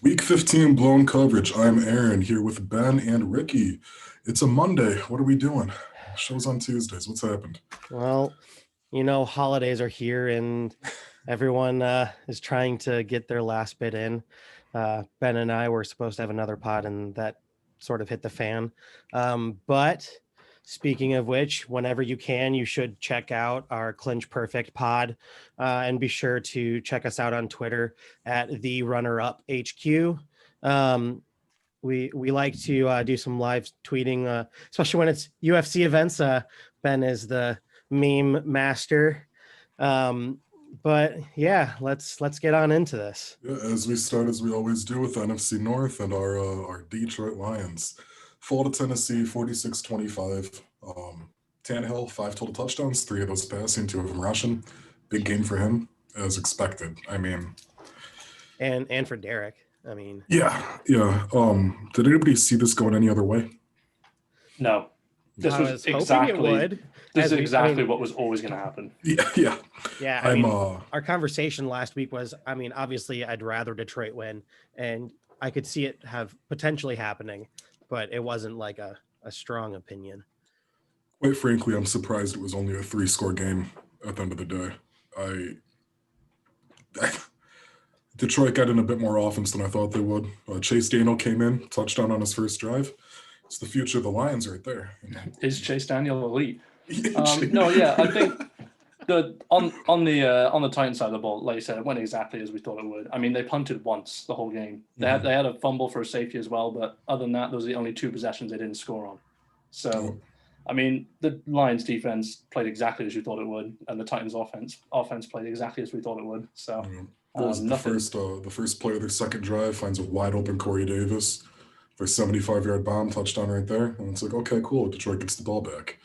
Week 15 blown coverage. I'm Aaron here with Ben and Ricky. It's a Monday. What are we doing? Show's on Tuesdays. What's happened? Well, holidays are here and everyone is trying to get their last bit in. Ben and I were supposed to have another pod and that sort of hit the fan. But speaking of which, whenever you can, you should check out our Clinch Perfect pod and be sure to check us out on Twitter at the Runner Up HQ. We like to do some live tweeting, especially when it's UFC events. Ben is the meme master. But yeah, let's get on into this. Yeah, as we start, as we always do with NFC North and our Detroit Lions. Fall to Tennessee, 46-25. Tannehill, 5 total touchdowns, 3 of those passing, 2 of them rushing. Big game for him, as expected. I mean, and for Derek. I mean, yeah. Did anybody see this going any other way? No, this I was was hoping exactly it would. this is As we- I exactly mean- what was always going to happen. Yeah. Yeah, I'm our conversation last week was, obviously I'd rather Detroit win, and I could see it have potentially happening, but it wasn't like a strong opinion. Quite frankly, I'm surprised it was only a 3-score game at the end of the day. Detroit got in a bit more offense than I thought they would. Chase Daniel came in, touchdown on his first drive. It's the future of the Lions right there. Is Chase Daniel elite? No, yeah, I think on the Titans side of the ball, like you said, it went exactly as we thought it would. I mean, they punted once the whole game. They had a fumble for a safety as well, but other than that, those are the only 2 possessions they didn't score on. So, I mean, the Lions defense played exactly as you thought it would, and the Titans offense played exactly as we thought it would. So, the first play of their second drive finds a wide open Corey Davis for a 75-yard bomb touchdown right there, and it's like, okay, cool. Detroit gets the ball back.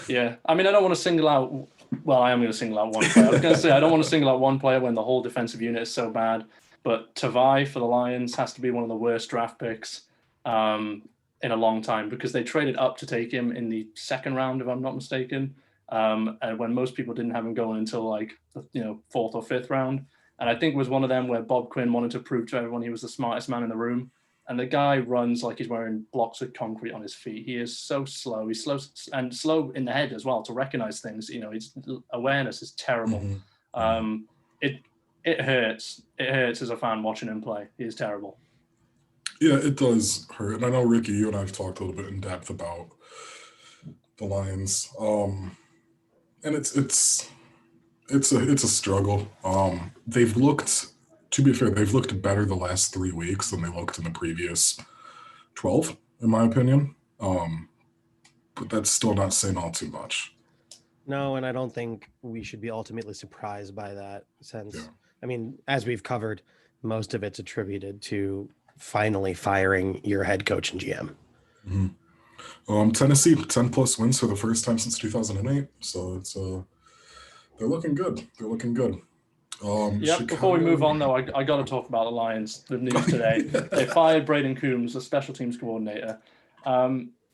Yeah, I mean, I don't want to single out. Well, I am going to single out one player. I was going to say I don't want to single out one player when the whole defensive unit is so bad. But Tavai for the Lions has to be one of the worst draft picks in a long time because they traded up to take him in the second round, if I'm not mistaken. And when most people didn't have him going until fourth or fifth round. And I think it was one of them where Bob Quinn wanted to prove to everyone he was the smartest man in the room. And the guy runs like he's wearing blocks of concrete on his feet. He is so slow. He's slow in the head as well to recognize things. His awareness is terrible. It hurts. It hurts as a fan watching him play. He is terrible. Yeah, it does hurt. And I know, Ricky, you and I have talked a little bit in depth about the Lions. And it's a struggle. They've looked, to be fair, they've looked better the last 3 weeks than they looked in the previous 12, in my opinion. But that's still not saying all too much. No, and I don't think we should be ultimately surprised by that since, as we've covered, most of it's attributed to finally firing your head coach and GM. Tennessee, 10-plus wins for the first time since 2008. So it's they're looking good. Before we move on, though, I got to talk about the Lions. The news today. They fired Braden Coombs, the special teams coordinator.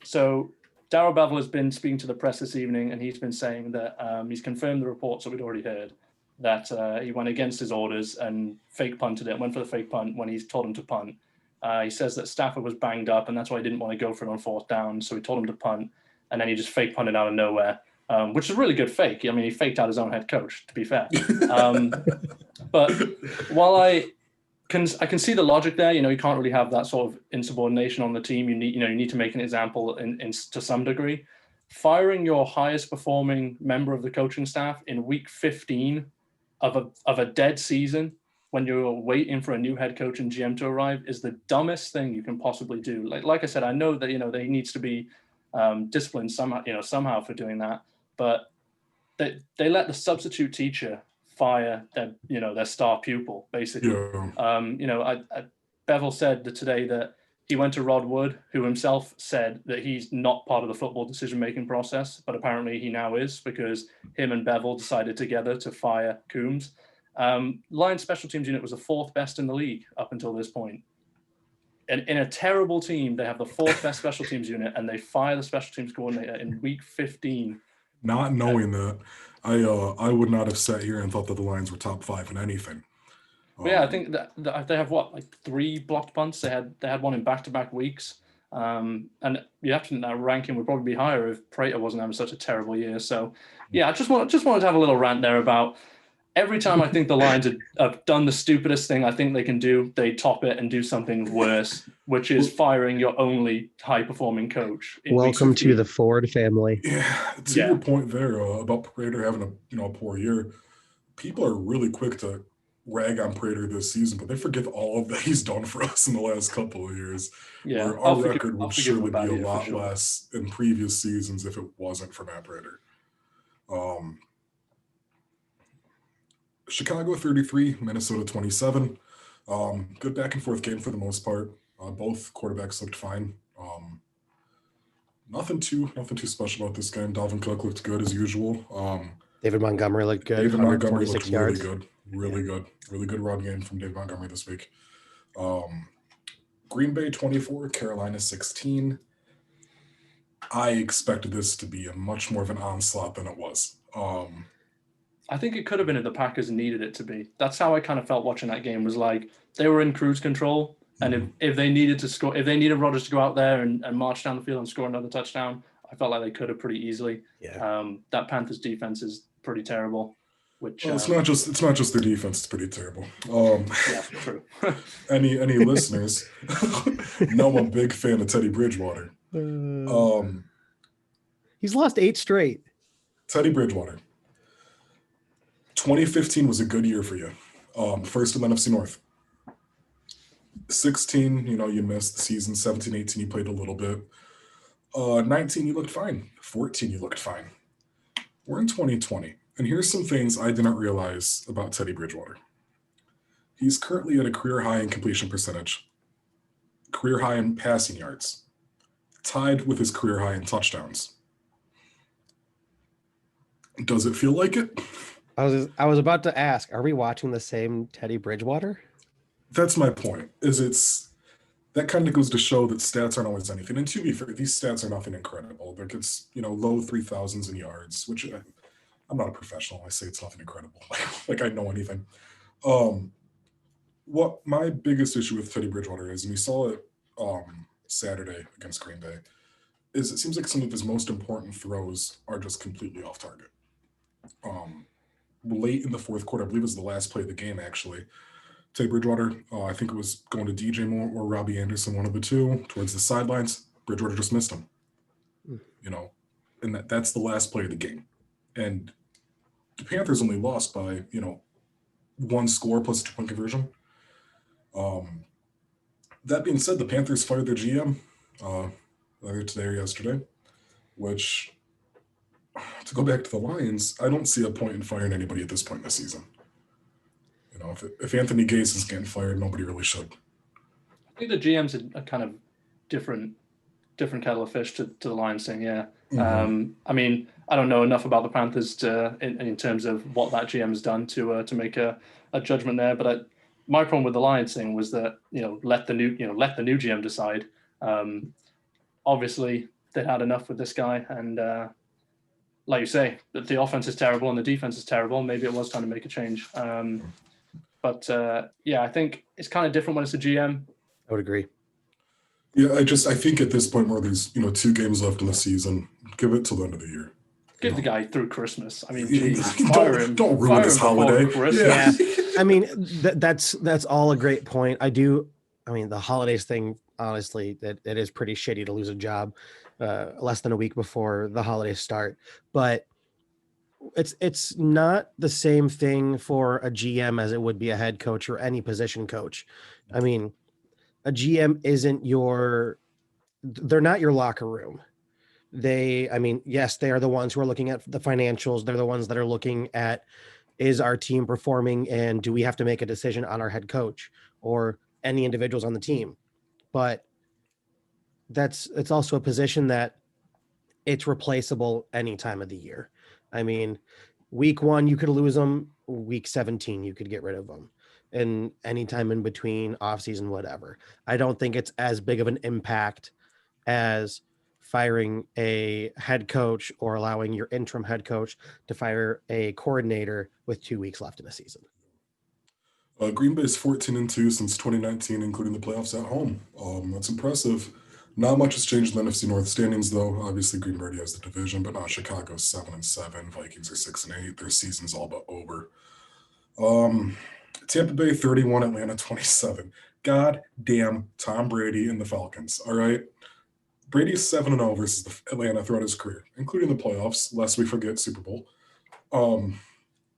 So Darrell Bevell has been speaking to the press this evening, and he's been saying that he's confirmed the reports that we'd already heard, that he went against his orders and fake punted it, went for the fake punt when he's told him to punt. He says that Stafford was banged up, and that's why he didn't want to go for it on fourth down, so he told him to punt, and then he just fake punted out of nowhere. Which is a really good fake. I mean, he faked out his own head coach, to be fair. But while I can see the logic there, you can't really have that sort of insubordination on the team. You need to make an example to some degree. Firing your highest performing member of the coaching staff in week 15 of a dead season when you're waiting for a new head coach and GM to arrive is the dumbest thing you can possibly do. Like I said, I know that they needs to be disciplined somehow for doing that. But they let the substitute teacher fire their star pupil, basically. Yeah. Bevel said today that he went to Rod Wood, who himself said that he's not part of the football decision-making process, but apparently he now is because him and Bevel decided together to fire Coombs. Lions special teams unit was the 4th best in the league up until this point. And in a terrible team, they have the 4th best special teams unit, and they fire the special teams coordinator in week 15. Not knowing that, I would not have sat here and thought that the Lions were top 5 in anything. But yeah, I think that they have like 3 blocked punts. They had one in back-to-back weeks. And you have to think that ranking would probably be higher if Prater wasn't having such a terrible year. So yeah, I just wanted to have a little rant there about every time I think the Lions have done the stupidest thing I think they can do, they top it and do something worse, which is firing your only high-performing coach. Welcome to the Ford family. Yeah, to your point there about Prater having a poor year, people are really quick to rag on Prater this season, but they forget all of that he's done for us in the last couple of years. Yeah, where our record would surely be a lot less in previous seasons if it wasn't for Matt Prater. Chicago 33, Minnesota 27. Good back and forth game for the most part. Both quarterbacks looked fine. Nothing too special about this game. Dalvin Cook looked good as usual. David Montgomery looked good. David Montgomery looked yards. Really good. Really good run game from David Montgomery this week. Green Bay 24, Carolina 16. I expected this to be a much more of an onslaught than it was. I think it could have been if the Packers needed it to be. That's how I kind of felt watching that game, was like they were in cruise control. And if they needed to score, if they needed Rodgers to go out there and march down the field and score another touchdown, I felt like they could have pretty easily. Yeah. That Panthers defense is pretty terrible. Which it's not just their defense; it's pretty terrible. Yeah, true. any listeners know I'm a big fan of Teddy Bridgewater. He's lost 8 straight. Teddy Bridgewater. 2015 was a good year for you. First in the NFC North. 16, you missed the season. 17, 18, you played a little bit. 19, you looked fine. 14, you looked fine. We're in 2020. And here's some things I didn't realize about Teddy Bridgewater. He's currently at a career high in completion percentage, career high in passing yards, tied with his career high in touchdowns. Does it feel like it? I was about to ask, are we watching the same Teddy Bridgewater? That's my point. That kind of goes to show that stats aren't always anything. And to be fair, these stats are nothing incredible. Like it's, low 3,000s in yards, which I'm not a professional. I say it's nothing incredible. Like I know anything. What my biggest issue with Teddy Bridgewater is, and we saw it Saturday against Green Bay, is it seems like some of his most important throws are just completely off target. Late in the fourth quarter, I believe it was the last play of the game, actually. Teddy Bridgewater, I think it was going to DJ Moore or Robbie Anderson, one of the two, towards the sidelines. Bridgewater just missed him. And that's the last play of the game. And the Panthers only lost by, 1 score plus a 2-point conversion. That being said, the Panthers fired their GM either today or yesterday, which, to go back to the Lions, I don't see a point in firing anybody at this point in the season. If Anthony Gase is getting fired, nobody really should. I think the GM's a kind of different kettle of fish to the Lions thing, yeah. Mm-hmm. I mean, I don't know enough about the Panthers in terms of what that GM has done to make a judgment there. But my problem with the Lions thing was that let the new GM decide. Obviously, they'd had enough with this guy, and like you say, that the offense is terrible and the defense is terrible. Maybe it was time to make a change. But I think it's kind of different when it's a GM. I would agree. Yeah, I think at this point where there's 2 games left in the season, give it till the end of the year. Give the guy through Christmas. I mean, don't ruin his holiday. Yeah. I mean, that's all a great point. The holidays thing, honestly, that it is pretty shitty to lose a job less than a week before the holidays start. But it's not the same thing for a GM as it would be a head coach or any position coach. I mean, a GM they're not your locker room. Yes, they are the ones who are looking at the financials. They're the ones that are looking at, is our team performing, and do we have to make a decision on our head coach or any individuals on the team? But it's also a position that it's replaceable any time of the year. I mean, week 1, you could lose them. Week 17, you could get rid of them. And anytime in between, offseason, whatever. I don't think it's as big of an impact as firing a head coach or allowing your interim head coach to fire a coordinator with 2 weeks left in the season. Green Bay's 14-2 since 2019, including the playoffs at home. That's impressive. Not much has changed in the NFC North standings, though. Obviously, Green Bay already has the division, but now Chicago's 7-7. Vikings are 6-8. Their season's all but over. Tampa Bay 31, Atlanta 27. God damn Tom Brady and the Falcons. All right. Brady's 7-0 versus the Atlanta throughout his career, including the playoffs, lest we forget Super Bowl.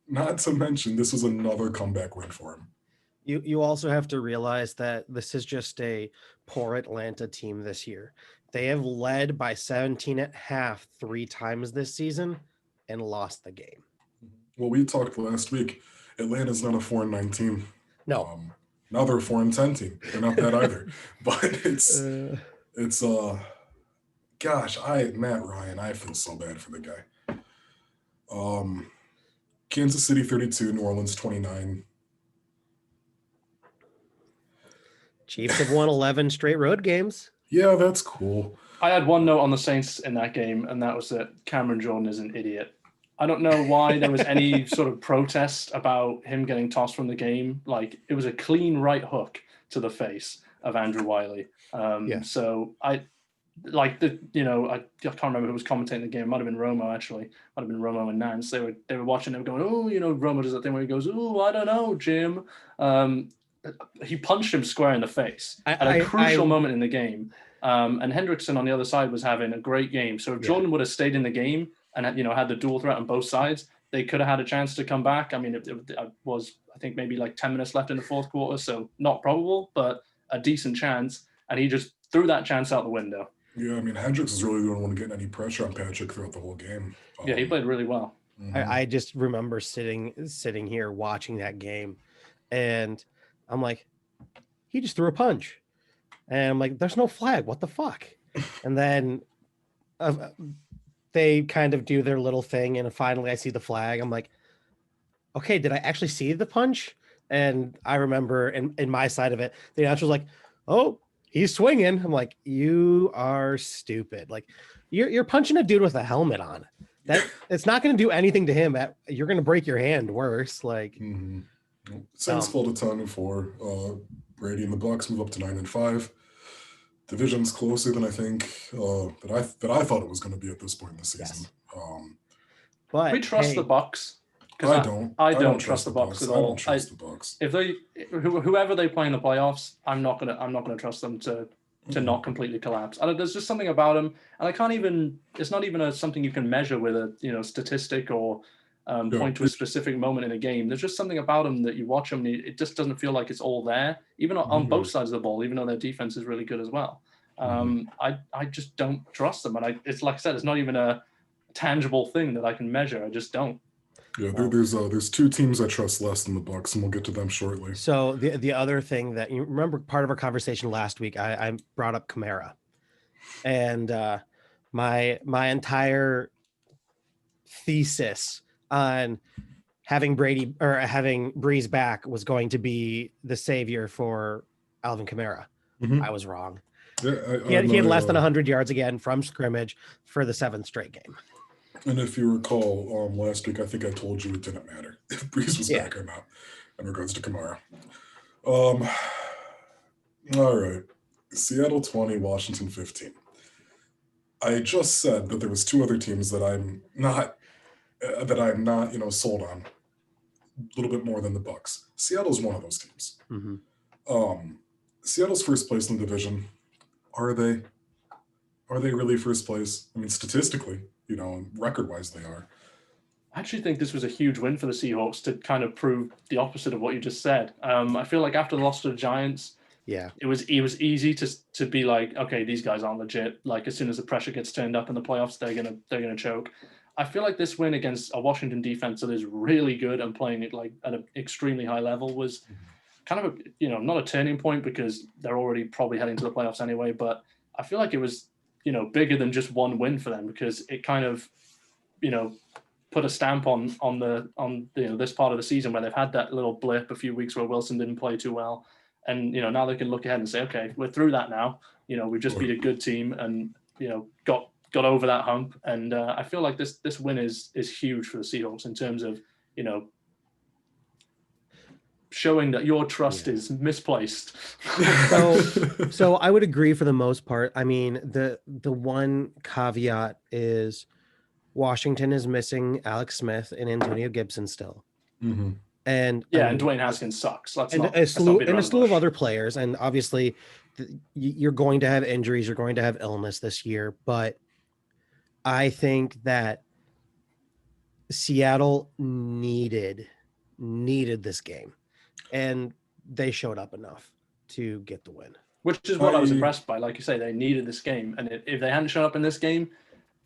Not to mention, this was another comeback win for him. You also have to realize that this is just a poor Atlanta team this year. They have led by 17 at half 3 times this season and lost the game. Well, we talked last week. Atlanta's not a 4-9 team. No. Now they're a 4-10 team. They're not that either. But it's gosh, Matt Ryan, I feel so bad for the guy. Kansas City 32, New Orleans 29. Chiefs have won 11 straight road games. Yeah, that's cool. I had one note on the Saints in that game, and that was that Cameron Jordan is an idiot. I don't know why there was any sort of protest about him getting tossed from the game. Like, it was a clean right hook to the face of Andrew Wiley. So I can't remember who was commentating the game. It might have been Romo, actually. Might have been Romo and Nance. They were watching him going, Romo does that thing where he goes, I don't know, Jim. He punched him square in the face at a crucial moment in the game. And Hendrickson on the other side was having a great game. So if Jordan would have stayed in the game and had the dual threat on both sides, they could have had a chance to come back. I mean, it was, I think, maybe like 10 minutes left in the fourth quarter, so not probable, but a decent chance. And he just threw that chance out the window. Yeah, I mean, Hendricks is really the only one getting any pressure on Patrick throughout the whole game. Yeah, he played really well. Mm-hmm. I just remember sitting here watching that game, and I'm like, he just threw a punch. And I'm like, there's no flag. What the fuck? And then they kind of do their little thing. And finally I see the flag. I'm like, okay, did I actually see the punch? And I remember in my side of it, the announcer was like, oh, he's swinging. I'm like, you are stupid. Like, you're punching a dude with a helmet on. That it's not going to do anything to him. You're going to break your hand worse. Like, Saints fall to 10-4. Brady and the Bucks move up to 9-5. Division's closer than I think that I thought it was going to be at this point in the season. Yes. But we trust the Bucks. I don't trust the Bucks at all. I don't trust the Bucks. If whoever they play in the playoffs, I'm not gonna trust them to not completely collapse. There's just something about them, and I can't even. It's not even something you can measure with a statistic or point to a specific moment in a game. There's just something about them that you watch them, and it just doesn't feel like it's all there, even on both sides of the ball. Even though their defense is really good as well, I just don't trust them, and it's like I said, it's not even a tangible thing that I can measure. I just don't. Yeah, there's 2 teams I trust less than the Bucks, and we'll get to them shortly. So the other thing that you remember, part of our conversation last week, I brought up Kamara, and my entire thesis on having Brady or having Breeze back was going to be the savior for Alvin Kamara. I was wrong. Yeah, he had less than 100 yards again from scrimmage for the 7th straight game. And if you recall, last week, I think I told you it didn't matter if Breeze was back or not in regards to Kamara. All right. Seattle 20, Washington 15. I just said that there was 2 other teams that I'm not sold on a little bit more than the Bucks. Seattle's one of those teams. Seattle's first place in the division. Are they really first place? I mean, statistically, record-wise, they are. I actually think this was a huge win for the Seahawks to kind of prove the opposite of what you just said. I feel like after the loss to the Giants, it was easy to be like, okay, these guys aren't legit. Like, as soon as the pressure gets turned up in the playoffs, they're gonna choke. I feel like this win against a Washington defense that is really good and playing it like at an extremely high level was kind of not a turning point because they're already probably heading to the playoffs anyway. But I feel like it was bigger than just one win for them because it kind of put a stamp on this part of the season where they've had that little blip a few weeks where Wilson didn't play too well, and now they can look ahead and say, okay, we're through that now. We've just beat a good team and got over that hump, and I feel like this win is huge for the Seahawks in terms of showing that your trust is misplaced. So I would agree for the most part. I mean, the one caveat is Washington is missing Alex Smith and Antonio Gibson still. Mm-hmm. And yeah, I mean, and Dwayne Haskins sucks. a slew of other players, and obviously you're going to have injuries, you're going to have illness this year, but I think that Seattle needed this game, and they showed up enough to get the win. Which is what I was impressed by. Like you say, they needed this game, and if they hadn't shown up in this game,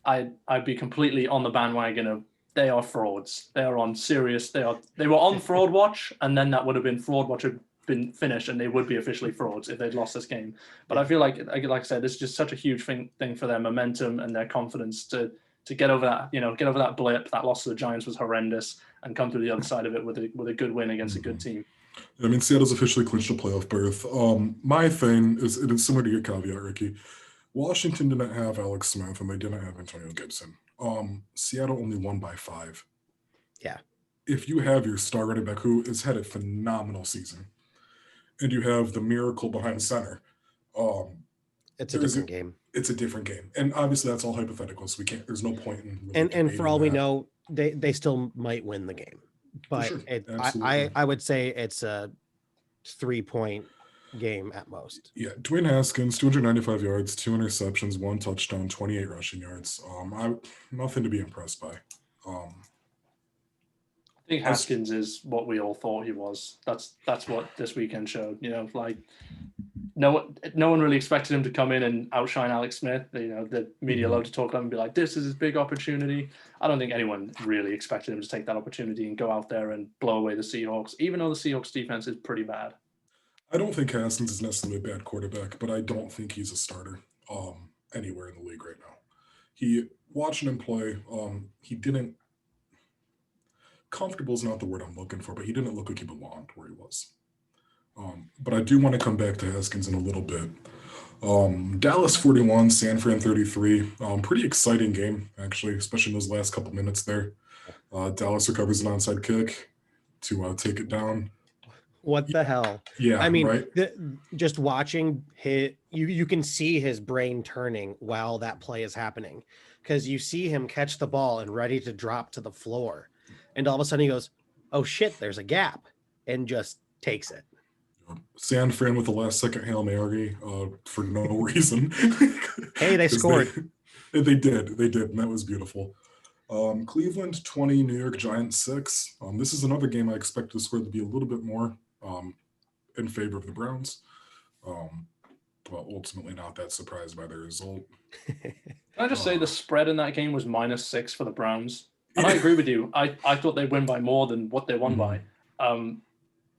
I'd be completely on the bandwagon of they are frauds. They are on serious. They were on fraud watch, and then that would have been fraud watch had been finished, and they would be officially frauds if they'd lost this game. But I feel like I said, this is just such a huge thing for their momentum and their confidence to get over that, get over that blip. That loss to the Giants was horrendous, and come through the other side of it with a good win against a good team. I mean, Seattle's officially clinched a playoff berth. My thing is, it is similar to your caveat, Ricky. Washington didn't have Alex Smith, and they didn't have Antonio Gibson. Seattle only won by 5. Yeah. If you have your star running back who has had a phenomenal season, and you have the miracle behind center, it's a different game. It's a different game, and obviously that's all hypothetical. So we can't. There's no point in. Really and for all we know, they still might win the game, but sure. I would say it's a 3-point game at most. Yeah, Dwayne Haskins, 295 yards, 2 interceptions, 1 touchdown, 28 rushing yards. Nothing to be impressed by. I think Haskins is what we all thought he was. That's what this weekend showed. No one really expected him to come in and outshine Alex Smith. The media loved to talk about him and be like, this is his big opportunity. I don't think anyone really expected him to take that opportunity and go out there and blow away the Seahawks, even though the Seahawks defense is pretty bad. I don't think Haskins is necessarily a bad quarterback, but I don't think he's a starter anywhere in the league right now. Watching him play, he didn't. Comfortable is not the word I'm looking for, but he didn't look like he belonged where he was. But I do want to come back to Haskins in a little bit. Dallas 41, San Fran 33. Pretty exciting game, actually, especially in those last couple minutes there. Dallas recovers an onside kick to take it down. What the hell? Yeah, I mean, right? Just watching you can see his brain turning while that play is happening, because you see him catch the ball and ready to drop to the floor, and all of a sudden he goes, "Oh shit, there's a gap," and just takes it. San Fran with the last second Hail Mary for no reason. Hey, they scored. They did, and that was beautiful. Cleveland 20, New York Giants 6. This is another game I expect the score to be a little bit more in favor of the Browns, but ultimately not that surprised by the result. Can I just say the spread in that game was -6 for the Browns? And I agree with you. I thought they'd win by more than what they won by.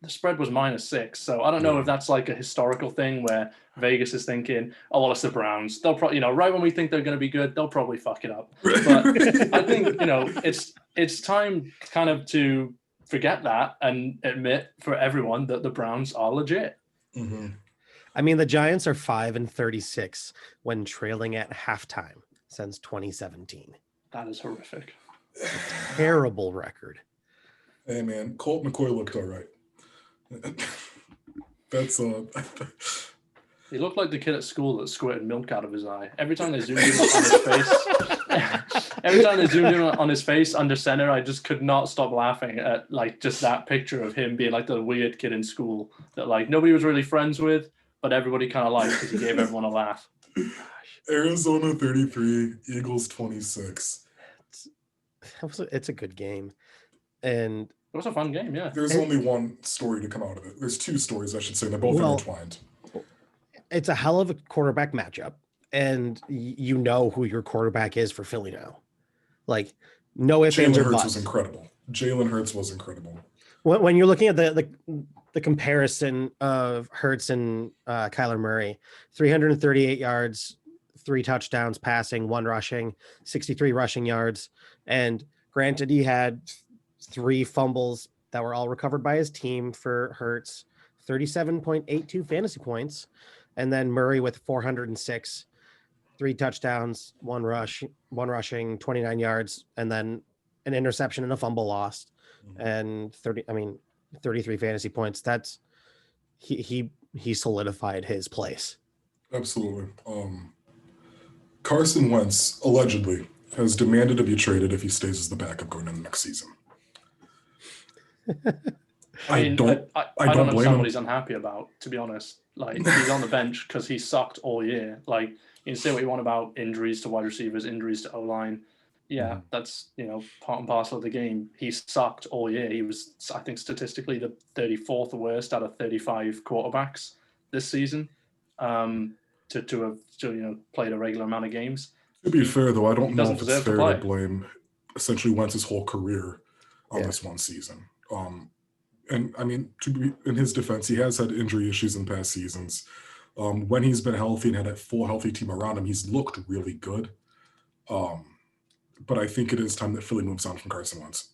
The spread was -6, so I don't know if that's like a historical thing where Vegas is thinking, oh, well, it's the Browns. They'll probably, right when we think they're going to be good, they'll probably fuck it up. But I think, it's time kind of to forget that and admit for everyone that the Browns are legit. Mm-hmm. I mean, the Giants are 5-36 when trailing at halftime since 2017. That is horrific. Terrible record. Hey, man, Colt McCoy looked all right. That's He looked like the kid at school that squirted milk out of his eye. Every time they zoomed in on his face, on his face under center, I just could not stop laughing at just that picture of him being like the weird kid in school that nobody was really friends with, but everybody kind of liked because he gave everyone a laugh. Arizona 33, Eagles 26. It's a good game, and it was a fun game, yeah. There's only one story to come out of it. There's 2 stories, I should say. They're both intertwined. It's a hell of a quarterback matchup, and you know who your quarterback is for Philly now. No ifs, ands, or buts. Jalen Hurts was incredible. When you're looking at the comparison of Hurts and Kyler Murray, 338 yards, 3 touchdowns passing, 1 rushing, 63 rushing yards, and granted he had 3 fumbles that were all recovered by his team for Hurts, 37.82 fantasy points, and then Murray with 406, 3 touchdowns, 1 rushing, 29 yards, and then an interception and a fumble lost, and 30. I mean, 33 fantasy points. That's he solidified his place. Absolutely. Carson Wentz allegedly has demanded to be traded if he stays as the backup going into next season. I mean, don't I blame don't understand him. what he's unhappy about, to be honest. Like, he's on the bench because he sucked all year. Like, you can say what you want about injuries to wide receivers, injuries to O-line. Yeah, that's, part and parcel of the game. He sucked all year. He was, I think, statistically the 34th worst out of 35 quarterbacks this season to have played a regular amount of games. To be fair, though, I don't know doesn't if it's deserve to fair to play. blame essentially Wentz's whole career on this one season. And I mean, to be in his defense, he has had injury issues in past seasons. When he's been healthy and had a full healthy team around him, he's looked really good. But I think it is time that Philly moves on from Carson Wentz.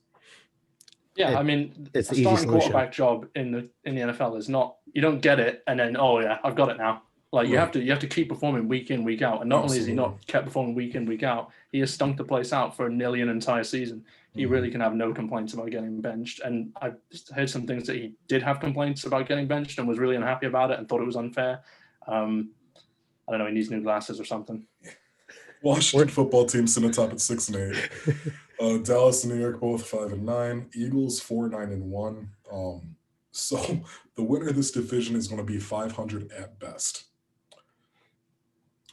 Yeah, I mean, it's a the easy starting solution. quarterback job in the NFL is not, you don't get it and then, oh yeah, I've got it now. Like, you have to keep performing week in, week out. And not only has he not kept performing week in, week out, he has stunk the place out for nearly an entire season. He really can have no complaints about getting benched. And I've heard some things that he did have complaints about getting benched and was really unhappy about it and thought it was unfair. I don't know, he needs new glasses or something. Washington football team sitting atop at 6-8. Dallas and New York both 5-9. Eagles 4-9-1. So the winner of this division is going to be 500 at best.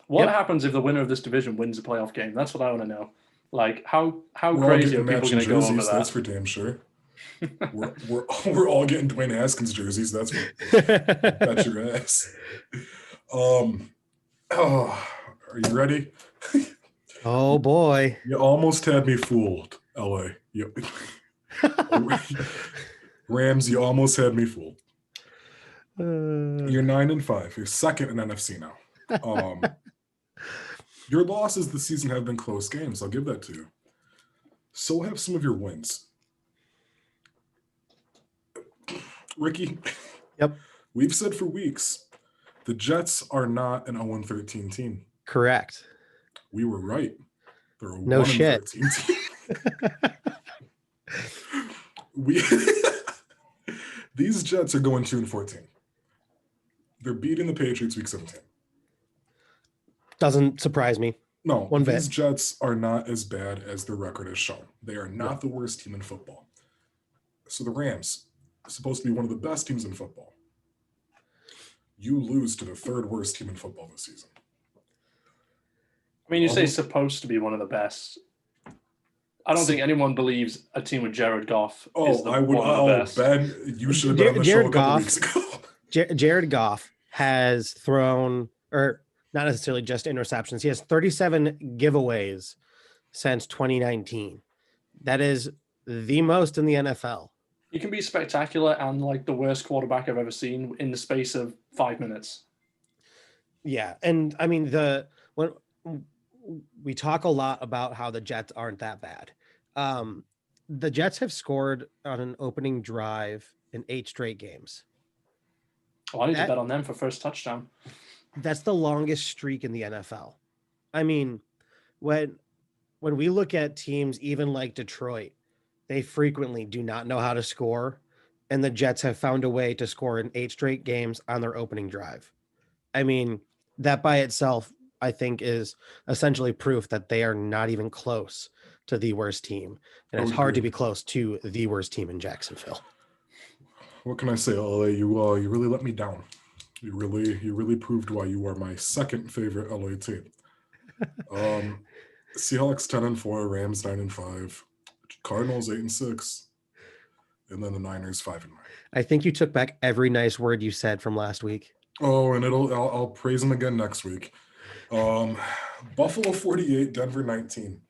What happens if the winner of this division wins a playoff game? That's what I want to know. Like, how We're crazy all are people getting going to go over jerseys, that? that's for damn sure. we're all getting Dwayne Haskins jerseys. That's what bet your ass. Are you ready? Oh boy. You almost had me fooled, LA. Rams, you almost had me fooled. You're 9-5. You're second in NFC now. Your losses this season have been close games. I'll give that to you. So have some of your wins. Ricky, Yep. We've said for weeks, the Jets are not an 0-13 team. Correct. We were right. They're a No 1-13 team. These Jets are going 2-14. They're beating the Patriots week 17. Doesn't surprise me. No, One these bit. Jets are not as bad as their record has shown. They are not the worst team in football. So the Rams, supposed to be one of the best teams in football, you lose to the third worst team in football this season. I mean, you say supposed to be one of the best. I don't think anyone believes a team with Jared Goff is one of the best. Ben, you should have been on the show a couple weeks ago. Jared Goff has thrown, or not necessarily just interceptions, he has 37 giveaways since 2019. That is the most in the NFL. You can be spectacular and like the worst quarterback I've ever seen in the space of 5 minutes. Yeah, and I mean when we talk a lot about how the Jets aren't that bad. The Jets have scored on an opening drive in 8 straight games. Oh, I need to bet on them for first touchdown. That's the longest streak in the NFL. I mean, when we look at teams even like Detroit, they frequently do not know how to score, and the Jets have found a way to score in 8 straight games on their opening drive. I mean, that by itself, I think, is essentially proof that they are not even close to the worst team. And it's hard to be close to the worst team in Jacksonville. What can I say, LA? You really let me down. You really proved why you are my second favorite LA team. Seahawks 10-4, Rams 9-5, Cardinals 8-6, and then the Niners 5-9. I think you took back every nice word you said from last week. Oh, and I'll praise them again next week. Buffalo 48, Denver 19.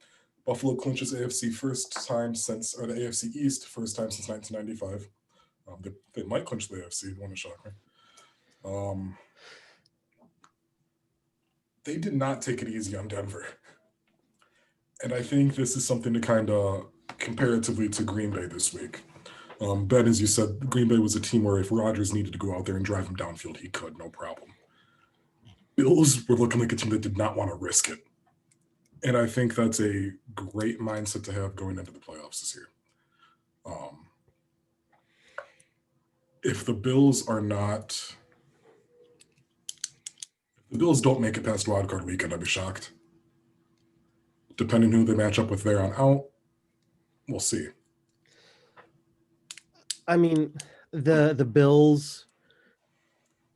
Buffalo clinches AFC the AFC East first time since 1995. They might clinch the AFC. It wouldn't shock me. They did not take it easy on Denver. And I think this is something to kind of comparatively to Green Bay this week. Ben, as you said, Green Bay was a team where if Rodgers needed to go out there and drive him downfield, he could, no problem. Bills were looking like a team that did not want to risk it. And I think that's a great mindset to have going into the playoffs this year. if the Bills don't make it past wildcard weekend, I'd be shocked. Depending who they match up with there on out, we'll see. I mean, the Bills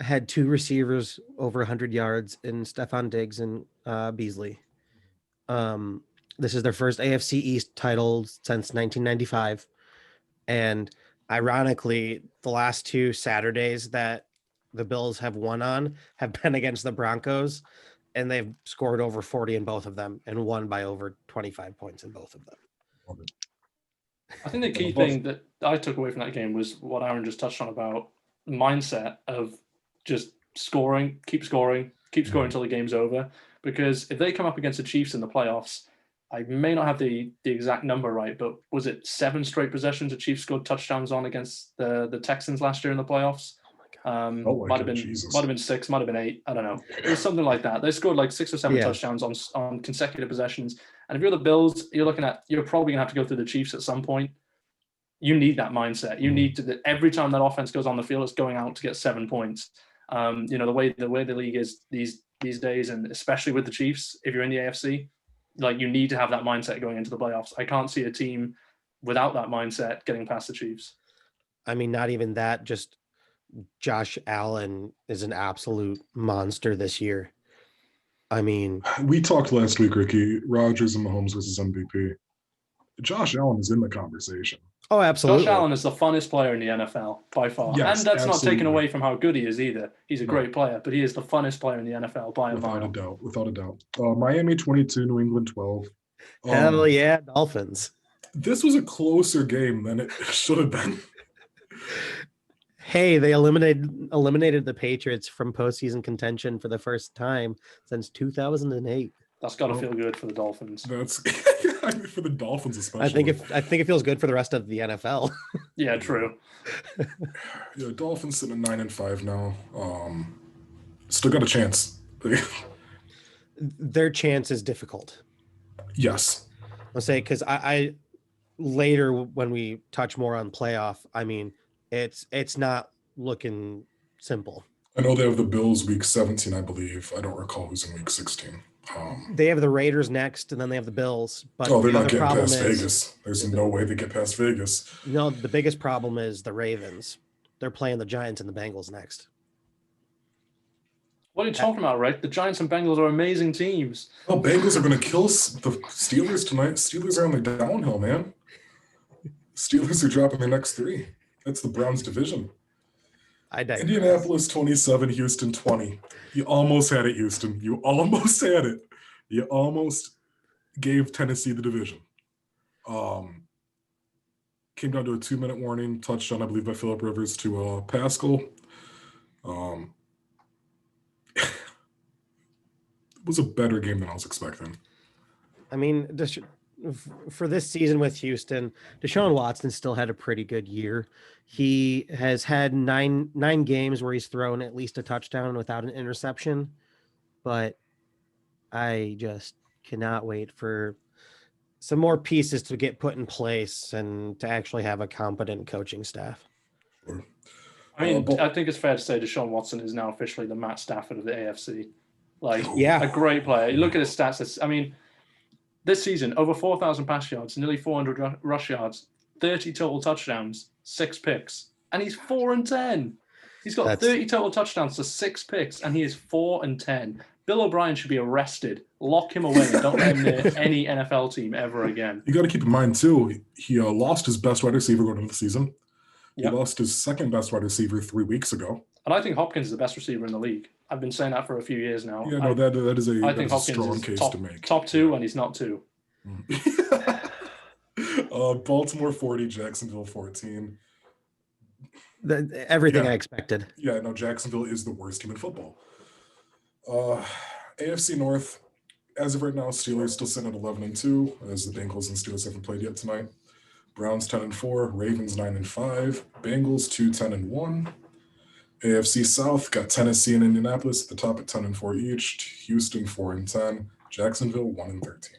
had two receivers over 100 yards in Stephon Diggs and Beasley. This is their first AFC East title since 1995. And ironically, the last two Saturdays that the Bills have won on have been against the Broncos, and they've scored over 40 in both of them and won by over 25 points in both of them. I think the key thing that I took away from that game was what Aaron just touched on about mindset of just keep scoring until the game's over. Because if they come up against the Chiefs in the playoffs, I may not have the exact number right, but was it 7 straight possessions the Chiefs scored touchdowns on against the Texans last year in the playoffs? Might have been 6, might have been 8. I don't know. It was something like that. They scored like 6 or 7 touchdowns on consecutive possessions. And if you're the Bills, you're probably gonna have to go through the Chiefs at some point. You need that mindset. You need to, every time that offense goes on the field, it's going out to get 7 points. The way the league is these days, and especially with the Chiefs, if you're in the AFC, like you need to have that mindset going into the playoffs. I can't see a team without that mindset getting past the Chiefs. I mean, not even that, just Josh Allen is an absolute monster this year. I mean, we talked last week, Ricky, Rodgers and Mahomes versus MVP. Josh Allen is in the conversation. Oh, absolutely. Josh Allen is the funnest player in the NFL by far. Yes, and that's absolutely. Not taken away from how good he is either. He's a great player, but he is the funnest player in the NFL by a mile. Without a doubt. Miami 22, New England 12. Hell yeah, Dolphins. This was a closer game than it should have been. Hey, they eliminated the Patriots from postseason contention for the first time since 2008. That's got to feel good for the Dolphins. That's for the Dolphins especially. I think it feels good for the rest of the NFL. Yeah, true. Yeah, Dolphins sitting at 9-5 now. Still got a chance. Their chance is difficult. Yes. I'll say, because I later when we touch more on playoff, I mean, it's not looking simple. I know they have the Bills week 17, I believe. I don't recall who's in week 16. They have the Raiders next, and then they have the Bills. But they're not getting past Vegas. There's no way they get past Vegas. No, the biggest problem is the Ravens. They're playing the Giants and the Bengals next. What are you talking about, Rick? The Giants and Bengals are amazing teams. Oh, Bengals are going to kill the Steelers tonight. Steelers are on the downhill, man. Steelers are dropping their next 3. That's the Browns division. Indianapolis 27, Houston 20. You almost had it, Houston. You almost had it. You almost gave Tennessee the division. Came down to a 2-minute warning touchdown, I believe, by Phillip Rivers to Pascal. It was a better game than I was expecting. I mean, for this season with Houston, Deshaun Watson still had a pretty good year. He has had nine games where he's thrown at least a touchdown without an interception, but I just cannot wait for some more pieces to get put in place and to actually have a competent coaching staff. I mean, I think it's fair to say Deshaun Watson is now officially the Matt Stafford of the AFC. A great player. You look at his stats. I mean, this season, over 4,000 pass yards, nearly 400 rush yards, 30 total touchdowns, 6 picks, and he's 4-10. He's got 30 total touchdowns to 6 picks, and he is 4-10. Bill O'Brien should be arrested. Lock him away and don't let him near any NFL team ever again. You got to keep in mind, too, he lost his best wide receiver going into the season. He lost his second best wide receiver 3 weeks ago. And I think Hopkins is the best receiver in the league. I've been saying that for a few years now. Yeah, no, that is I think a Hopkins strong is case top, to make. Top 2, and he's not 2. Baltimore 40, Jacksonville 14. Everything I expected. Yeah, no, Jacksonville is the worst team in football. AFC North, as of right now, Steelers still sitting at 11-2, as the Bengals and Steelers haven't played yet tonight. Browns 10-4, Ravens 9-5, Bengals 10-1. AFC South got Tennessee and Indianapolis at the top at 10-4 each. Houston 4-10, Jacksonville 1-13.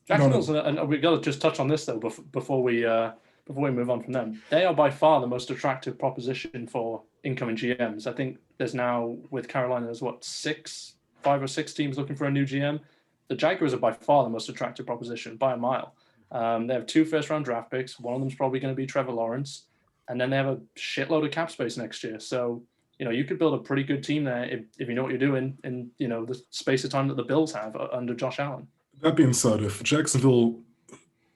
Jacksonville's, and we got to just touch on this though before we before we move on from them, they are by far the most attractive proposition for incoming GMs. I think there's now, with Carolina, there's 5 or 6 teams looking for a new GM. The Jaguars are by far the most attractive proposition by a mile. They have 2 first-round draft picks. One of them's probably going to be Trevor Lawrence. And then they have a shitload of cap space next year. So, you could build a pretty good team there if you know what you're doing in, the space of time that the Bills have under Josh Allen. That being said, if Jacksonville,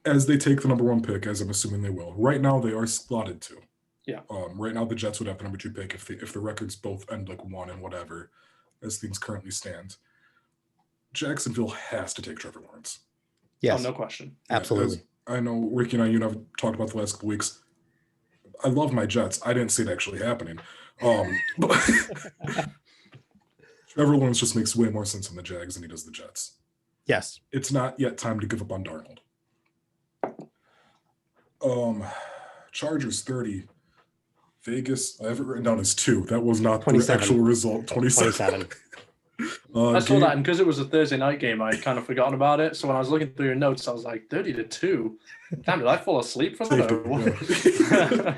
as they take the number 1 pick, as I'm assuming they will, right now they are slotted to. Yeah. Right now the Jets would have the number 2 pick if the records both end like 1 and whatever, as things currently stand. Jacksonville has to take Trevor Lawrence. Yes. Oh, no question. Absolutely. I know Ricky and I have talked about the last couple weeks. I love my Jets. I didn't see it actually happening. But Trevor Lawrence just makes way more sense in the Jags than he does the Jets. Yes. It's not yet time to give up on Darnold. Chargers 30. Vegas, I have it written down as 2. That was not 27. the actual result. 27. I saw that, and because it was a Thursday night game, I kind of forgotten about it. So when I was looking through your notes, I was like, 30-2. Damn, did I fall asleep for that?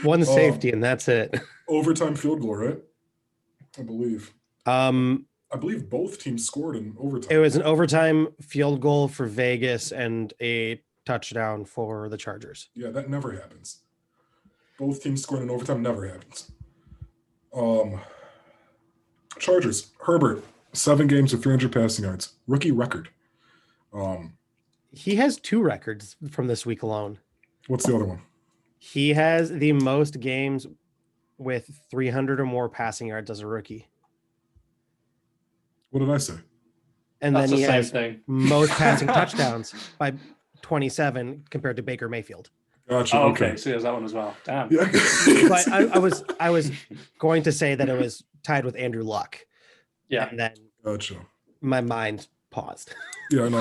One safety, and that's it. Overtime field goal, right? I believe. I believe both teams scored in overtime. It was an overtime field goal for Vegas and a touchdown for the Chargers. Yeah, that never happens. Both teams scored in overtime, never happens. Chargers, Herbert, 7 games with 300 passing yards. Rookie record. He has 2 records from this week alone. What's the other one? He has the most games with 300 or more passing yards as a rookie. What did I say? And That's then he the same has thing. most passing touchdowns by 27 compared to Baker Mayfield. Gotcha. Oh, okay. So there's that one as well. Damn. Yeah. But I was going to say that it was tied with Andrew Luck. Yeah. And then Gotcha. my mind paused. Yeah, I know.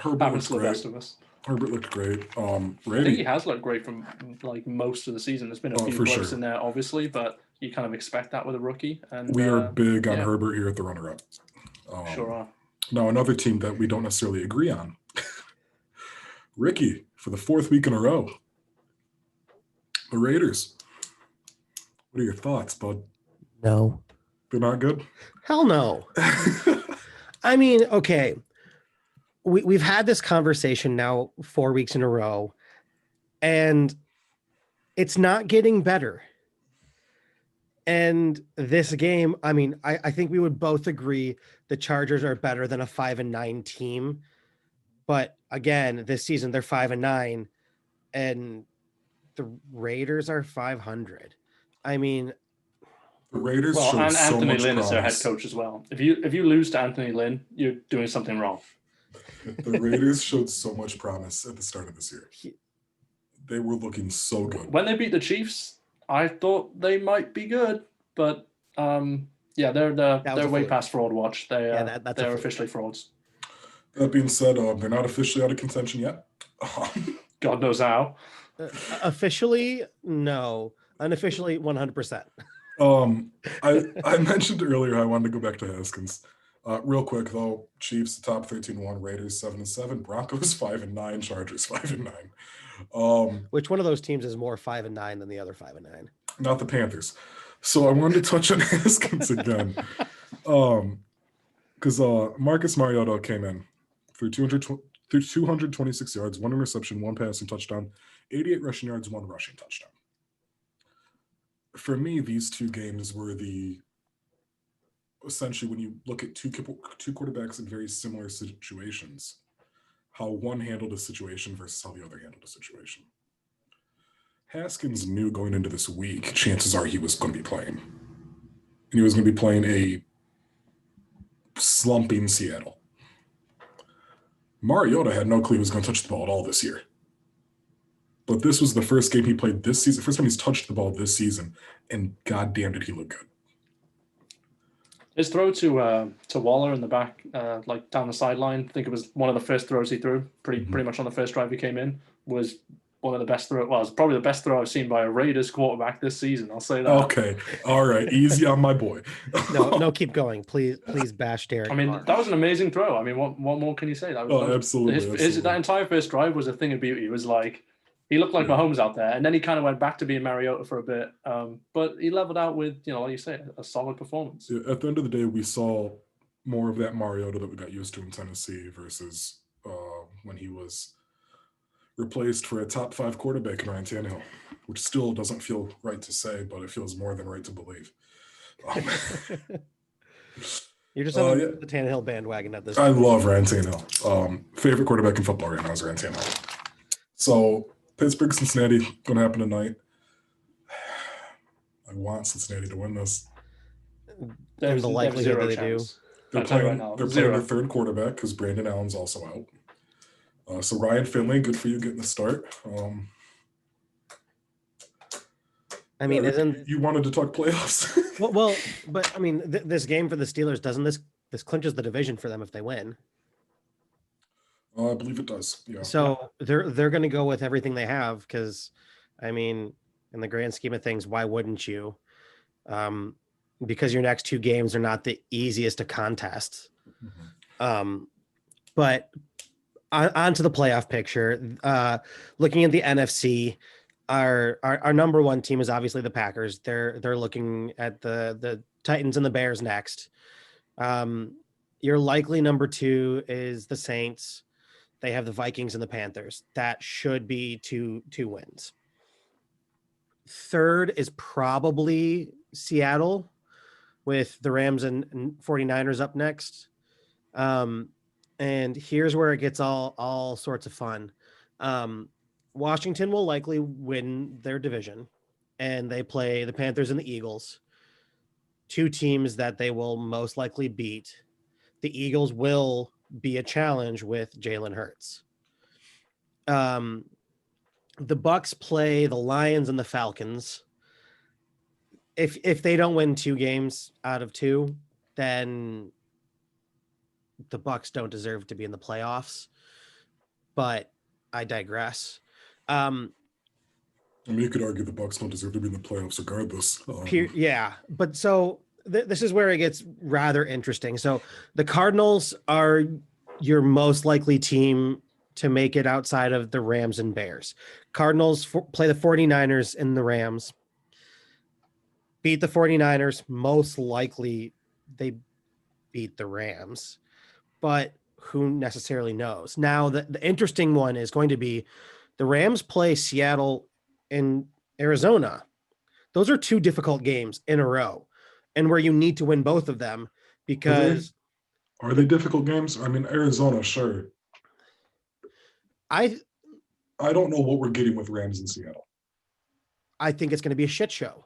Herbert Happens looked to the rest great. of us. Herbert looked great. I think he Brady. has looked great from like most of the season. There's been a few for blips sure. in there, obviously, but you kind of expect that with a rookie. And We are big on yeah. Herbert here at the runner-up. Sure are. Now, another team that we don't necessarily agree on. Ricky, for the 4th week in a row. The Raiders. What are your thoughts, bud? No. They're not good? Hell no. I mean, okay. We've had this conversation now 4 weeks in a row, and it's not getting better. And this game, I mean, I think we would both agree the Chargers are better than a 5-9 team. But again, this season they're 5-9, and the Raiders are 500. I mean, The Raiders Well, showed and so Anthony much Lynn is their head promise. coach as well. If you lose to Anthony Lynn, you're doing something wrong. The Raiders showed so much promise at the start of this year. They were looking so good. When they beat the Chiefs, I thought they might be good, but yeah, they're That was a way fluke. past fraud watch. They that's a they're fluke. officially frauds. That being said, they're not officially out of contention yet. God knows how. Officially, no. Unofficially, 100%. I mentioned earlier I wanted to go back to Haskins. Real quick though, Chiefs top 13-1, Raiders 7-7, Broncos 5-9, Chargers 5-9. Which one of those teams is more 5-9 than the other 5-9? Not the Panthers. So I wanted to touch on Haskins again. Because Marcus Mariota came in through 226 yards, 1 interception, 1 passing touchdown, 88 rushing yards, 1 rushing touchdown. For me, these 2 games were essentially when you look at two quarterbacks in very similar situations, how one handled a situation versus how the other handled a situation. Haskins knew going into this week, chances are he was going to be playing. And he was going to be playing a slumping Seattle. Mariota had no clue he was going to touch the ball at all this year. But this was the first game he played this season, first time he's touched the ball this season, and goddamn did he look good. His throw to Waller in the back, like down the sideline, I think it was one of the first throws he threw, pretty much on the first drive he came in, was one of the best throws. Well, it's probably the best throw I've seen by a Raiders quarterback this season. I'll say that. Okay. All right. Easy on my boy. No, keep going. Please bash Derek. I mean, Carr. that was an amazing throw. I mean, what more can you say? That was, Absolutely. that entire first drive was a thing of beauty. It was like He looked like Yeah. Mahomes out there, and then he kind of went back to being Mariota for a bit. But he leveled out with, like you say, a solid performance. Yeah, at the end of the day, we saw more of that Mariota that we got used to in Tennessee versus when he was replaced for a top 5 quarterback in Ryan Tannehill, which still doesn't feel right to say, but it feels more than right to believe. You're just on yeah. the Tannehill bandwagon at this I point. love Ryan Tannehill. Favorite quarterback in football right now is Ryan Tannehill. So Pittsburgh, Cincinnati, going to happen tonight. I want Cincinnati to win this. And the likelihood that they do. They're playing their third quarterback because Brandon Allen's also out. So Ryan Finley, good for you getting the start. I mean, you wanted to talk playoffs? well, but I mean, this game for the Steelers, doesn't this clinches the division for them if they win? I believe it does. Yeah. So they're going to go with everything they have because, I mean, in the grand scheme of things, why wouldn't you? Because your next 2 games are not the easiest to contest. Mm-hmm. But onto the playoff picture. Looking at the NFC, our number 1 team is obviously the Packers. They're looking at the Titans and the Bears next. Your likely number 2 is the Saints. They have the Vikings and the Panthers. That should be two wins. Third is probably Seattle with the Rams and 49ers up next. And here's where it gets all sorts of fun. Washington will likely win their division, and they play the Panthers and the Eagles, 2 teams that they will most likely beat. The Eagles will be a challenge with Jalen Hurts. The Bucks play the Lions and the Falcons. If they don't win 2 games out of 2, then the Bucks don't deserve to be in the playoffs. But I digress. I mean, you could argue the Bucks don't deserve to be in the playoffs regardless. Yeah, but so this is where it gets rather interesting. So the Cardinals are your most likely team to make it outside of the Rams and Bears. Cardinals play the 49ers and the Rams. Beat the 49ers. Most likely they beat the Rams, but who necessarily knows? Now, the interesting one is going to be the Rams play Seattle and Arizona. Those are 2 difficult games in a row, and where you need to win both of them because... Are they difficult games? I mean, Arizona, sure. I don't know what we're getting with Rams in Seattle. I think it's going to be a shit show.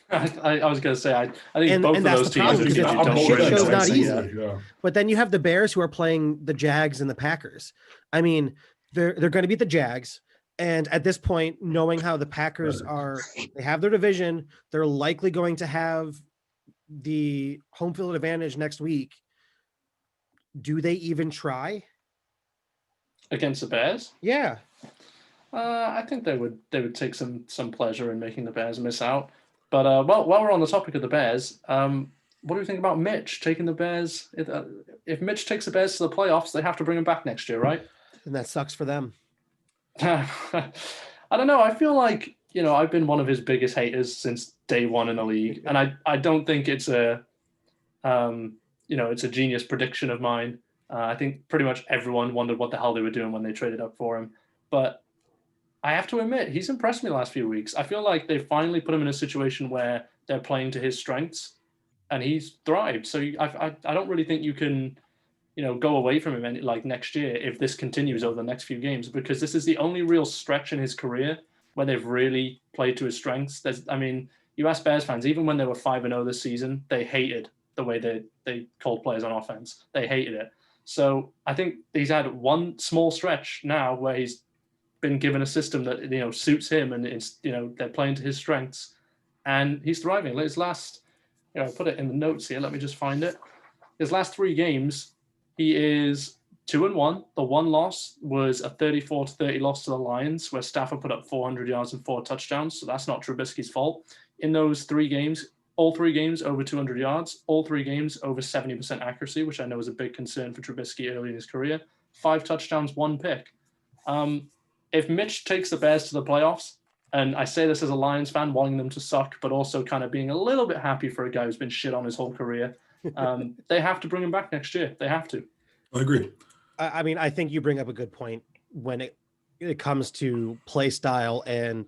I was going to say, I think both of those teams shit show's not easy. Yeah. But then you have the Bears who are playing the Jags and the Packers. I mean, they're going to beat the Jags. And at this point, knowing how the Packers are, they have their division. They're likely going to have the home field advantage next week. Do they even try against the Bears? Yeah. I think they would take some pleasure in making the Bears miss out. But while we're on the topic of the Bears, what do you think about Mitch taking the Bears? If Mitch takes the Bears to the playoffs, they have to bring him back next year, right? And that sucks for them. I don't know. I feel like, I've been one of his biggest haters since day one in the league. And I don't think it's it's a genius prediction of mine. I think pretty much everyone wondered what the hell they were doing when they traded up for him. But I have to admit, he's impressed me the last few weeks. I feel like they finally put him in a situation where they're playing to his strengths, and he's thrived. So I don't really think you can, go away from him like next year if this continues over the next few games, because this is the only real stretch in his career where they've really played to his strengths. You ask Bears fans, even when they were 5-0 this season, they hated the way they called plays on offense. They hated it. So I think he's had one small stretch now where he's been given a system that suits him, and it's they're playing to his strengths, and he's thriving. His last, I put it in the notes here. Let me just find it. His last 3 games, he is 2-1. The one loss was a 34-30 loss to the Lions, where Stafford put up 400 yards and 4 touchdowns. So that's not Trubisky's fault. In those 3 games, all 3 games over 200 yards, all 3 games over 70% accuracy, which I know is a big concern for Trubisky early in his career. 5 touchdowns, 1 pick. if Mitch takes the Bears to the playoffs, and I say this as a Lions fan, wanting them to suck, but also kind of being a little bit happy for a guy who's been shit on his whole career, they have to bring him back next year. They have to. I agree. I mean, I think you bring up a good point when it comes to play style and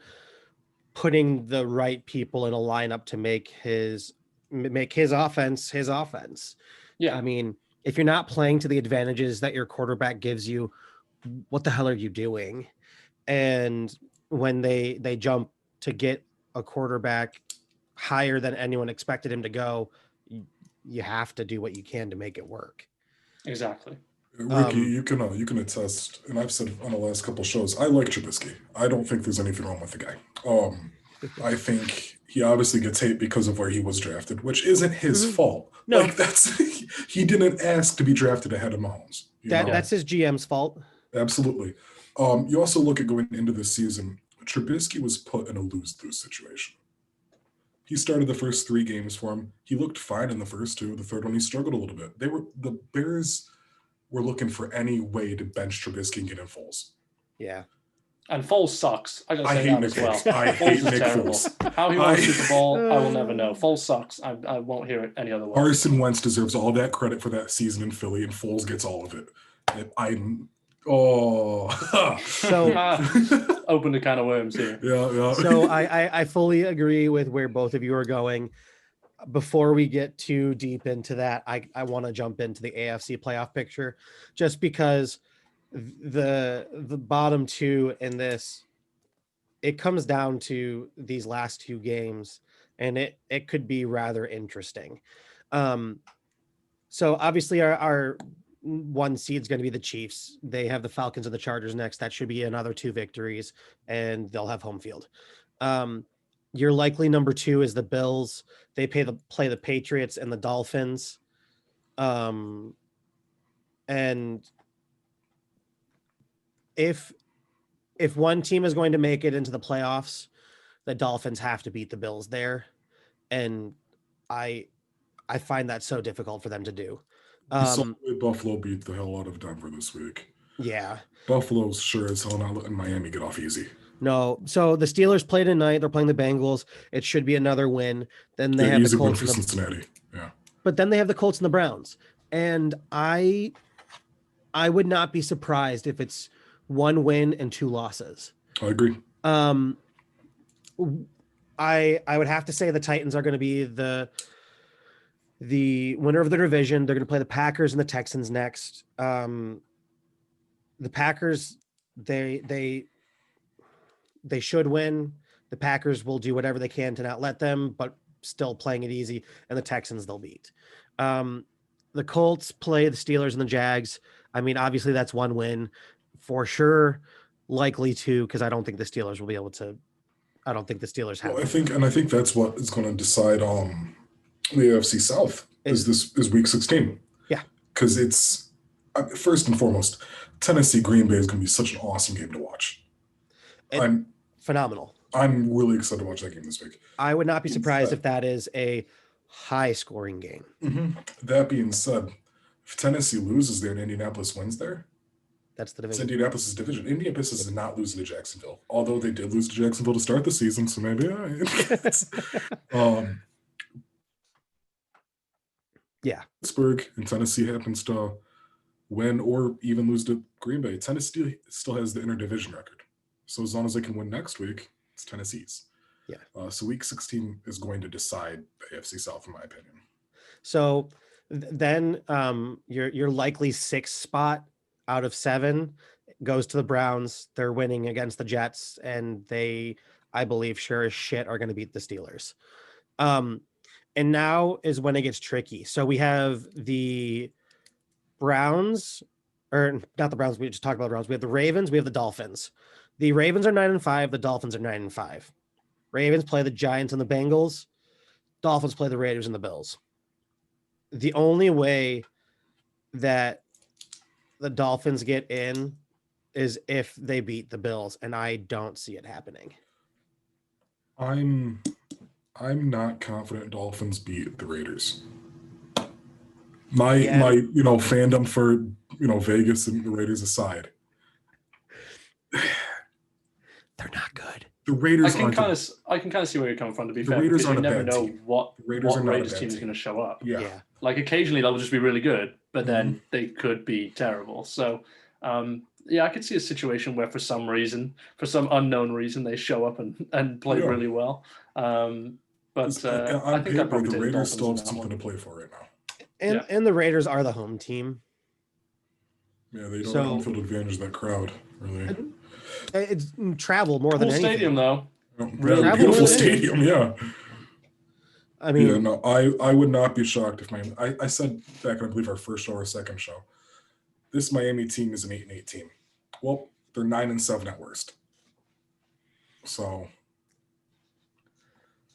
putting the right people in a lineup to make his offense his offense. Yeah. I mean, if you're not playing to the advantages that your quarterback gives you, what the hell are you doing? And when they jump to get a quarterback higher than anyone expected him to go, you have to do what you can to make it work. Exactly. Ricky, you can attest, and I've said on the last couple of shows, I like Trubisky. I don't think there's anything wrong with the guy. I think he obviously gets hate because of where he was drafted, which isn't his fault. No, like he didn't ask to be drafted ahead of Mahomes. That's his GM's fault. Absolutely. You also look at going into this season, Trubisky was put in a lose-lose situation. He started the first 3 games for him. He looked fine in the first 2. The third one, he struggled a little bit. The Bears were looking for any way to bench Trubisky and get in Foles. Yeah. And Foles sucks. I gotta say hate that Nick as well. Foles. I hate Nick Foles. How he won the Super Bowl, I will never know. Foles sucks. I won't hear it any other way. Carson Wentz deserves all that credit for that season in Philly, and Foles gets all of it. So open a can of worms here. Yeah. So I fully agree with where both of you are going. Before we get too deep into that, I want to jump into the AFC playoff picture, just because the bottom 2 in this, it comes down to these last 2 games, and it could be rather interesting. So obviously our 1 seed is going to be the Chiefs. They have the Falcons and the Chargers next. That should be another 2 victories, and they'll have home field. Your likely number 2 is the Bills. They play the Patriots and the Dolphins. And if one team is going to make it into the playoffs, the Dolphins have to beat the Bills there. And I find that so difficult for them to do. Buffalo beat the hell out of Denver this week. Yeah. Buffalo's sure as hell not letting Miami get off easy. No. So the Steelers play tonight. They're playing the Bengals. It should be another win. Then they have the Colts and Cincinnati. Yeah. But then they have the Colts and the Browns. And I would not be surprised if it's 1 win and 2 losses. I agree. I would have to say the Titans are going to be the winner of the division. They're going to play the Packers and the Texans next. The Packers, they should win. The Packers will do whatever they can to not let them, but still playing it easy. And the Texans they'll beat. The Colts play the Steelers and the Jags. I mean, obviously that's 1 win for sure. Likely 2, because I don't think the Steelers will be able to. I don't think the Steelers have. Well, I think that's what is going to decide the AFC South is Week 16. Yeah, because it's first and foremost, Tennessee Green Bay is going to be such an awesome game to watch. I'm phenomenal. I'm really excited to watch that game this week. I would not be surprised if that is a high-scoring game. Mm-hmm. That being said, if Tennessee loses there and Indianapolis wins there, that's the it's division. Indianapolis' division. Indianapolis is not losing to Jacksonville, although they did lose to Jacksonville to start the season, so maybe. Yeah. Pittsburgh and Tennessee happens to win or even lose to Green Bay. Tennessee still has the interdivision record. So as long as they can win next week, it's Tennessee's. Yeah. So Week 16 is going to decide the AFC South, in my opinion. So then your likely 6th spot out of 7 goes to the Browns. They're winning against the Jets, and they, I believe, sure as shit are going to beat the Steelers. And now is when it gets tricky. So we have the Browns, or not the Browns. We just talked about the Browns. We have the Ravens. We have the Dolphins. The Ravens are 9-5. The Dolphins are 9-5. Ravens play the Giants and the Bengals. Dolphins play the Raiders and the Bills. The only way that the Dolphins get in is if they beat the Bills, and I don't see it happening. I'm not confident Dolphins beat the Raiders. My fandom for Vegas and the Raiders aside, they're not good. The Raiders I can kind of see where you're coming from. To be fair, Raiders because you aren't a never bad know team. what The Raiders are not a Raiders bad team is team. going to show up. Yeah. Like occasionally they'll just be really good, but then they could be terrible. So I could see a situation where for some reason, for some unknown reason, they show up and play really well. But I think I'd probably the take Raiders still have Dolphins in that something one. to play for right now. And the Raiders are the home team. Yeah, they don't have home field advantage of that crowd, really. It's travel more than anything. Stadium though. Really beautiful stadium, yeah. I mean, yeah, no, I would not be shocked if I said back in, I believe, our first show or second show, this Miami team is an 8-8 team. Well, they're 9-7 at worst. So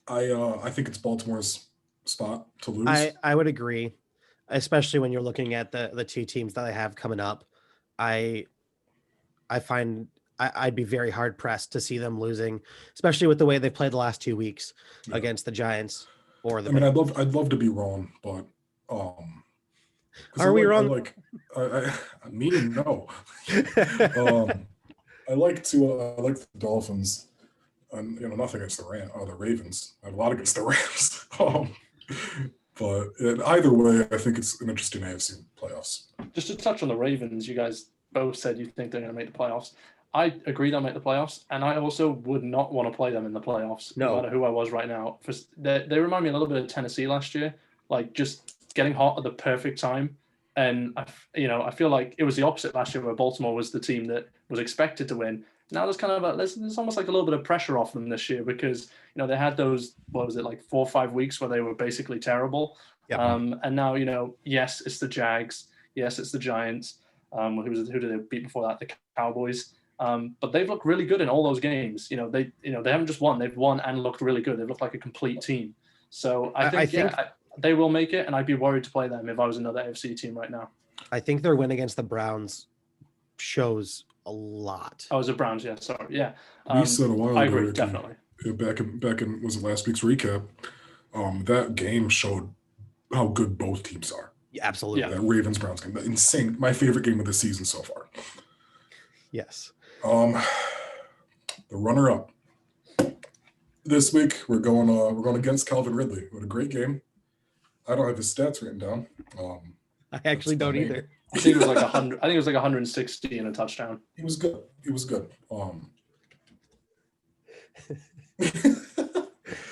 I think it's Baltimore's spot to lose. I would agree, especially when you're looking at the two teams that I have coming up. I find I'd be very hard pressed to see them losing, especially with the way they played the last 2 weeks against the Giants or the. I'd love to be wrong, but are we wrong? I mean, no. I like the Dolphins, and nothing against the Ravens. I have a lot against the Rams. But either way, I think it's an interesting AFC playoffs. Just to touch on the Ravens, you guys both said you think they're going to make the playoffs. I agree they'll make the playoffs, and I also would not want to play them in the playoffs, no matter who I was right now. They remind me a little bit of Tennessee last year, like just getting hot at the perfect time. And I feel like it was the opposite last year, where Baltimore was the team that was expected to win. Now there's kind of there's almost like a little bit of pressure off them this year because they had those, what was it, like 4 or 5 weeks where they were basically terrible. Yep. And now yes, it's the Jags, yes, it's the Giants. Who did they beat before that? The Cowboys. But they've looked really good in all those games. They haven't just won; they've won and looked really good. They've looked like a complete team. So I think they will make it, and I'd be worried to play them if I was another AFC team right now. I think their win against the Browns shows a lot. Oh, it was the Browns, yeah. Sorry, yeah. We said a while ago. I agree, definitely. Back in was it last week's recap? That game showed how good both teams are. Yeah, absolutely. That Ravens Browns game, insane. My favorite game of the season so far. Yes. The runner-up this week, we're going against Calvin Ridley. What a great game. I don't have his stats written down. I actually don't either. I think it was like 100. I think it was like 160 and a touchdown. He was good.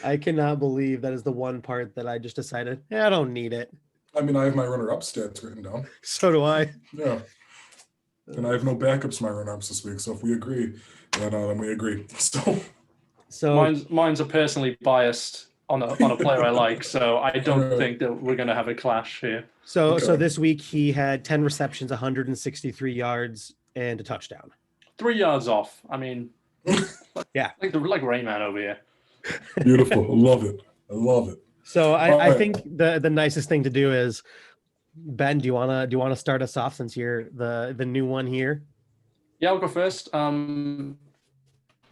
I cannot believe that is the one part that I just decided, I don't need it. I mean, I have my runner-up stats written down. So do I. Yeah. And I have no backups to my runner-ups this week. So if we agree, then we agree. So mine's are personally biased on a player I like. So I don't think that we're going to have a clash here. So this week he had 10 receptions, 163 yards, and a touchdown. 3 yards off. I mean, yeah, like Rayman over here. Beautiful. I love it. So I think the nicest thing to do is, Ben, do you wanna start us off since you're the new one here? Yeah, I'll go first.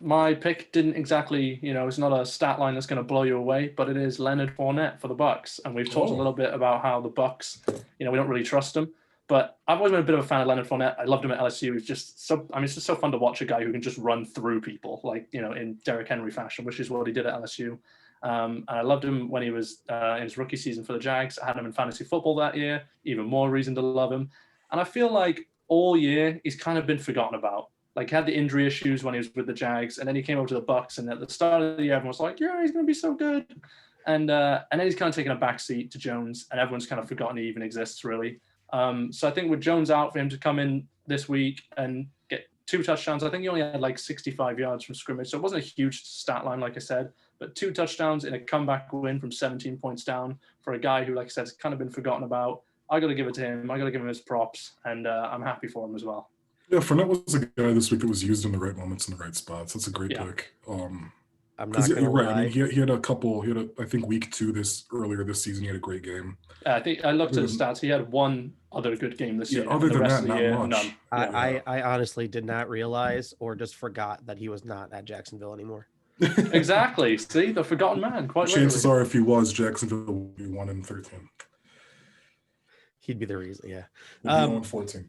My pick didn't exactly, it's not a stat line that's going to blow you away, but it is Leonard Fournette for the Bucs, and we've talked a little bit about how the Bucs, we don't really trust him. But I've always been a bit of a fan of Leonard Fournette. I loved him at LSU. It's just so fun to watch a guy who can just run through people, like in Derrick Henry fashion, which is what he did at LSU. And I loved him when he was in his rookie season for the Jags. I had him in fantasy football that year. Even more reason to love him. And I feel like all year he's kind of been forgotten about. Like, he had the injury issues when he was with the Jags, and then he came over to the Bucs, and at the start of the year, everyone was like, yeah, he's going to be so good. And then he's kind of taken a backseat to Jones, and everyone's kind of forgotten he even exists, really. So I think with Jones out, for him to come in this week and get 2 touchdowns, I think he only had like 65 yards from scrimmage, so it wasn't a huge stat line, like I said, but 2 touchdowns in a comeback win from 17 points down for a guy who, like I said, has kind of been forgotten about. I got to give it to him. I got to give him his props, and I'm happy for him as well. Yeah, Fournette was a guy this week that was used in the right moments in the right spots. That's a great pick. I'm not going to lie. I mean, he had a couple. I think week 2 earlier this season, he had a great game. I think I looked at the stats. He had one other good game this year. Other than that, not much. None. I honestly did not realize or just forgot that he was not at Jacksonville anymore. Exactly. See, the forgotten man. Quite Chances are, if he was, Jacksonville would be 1-13. He'd be the reason, yeah. 1-14.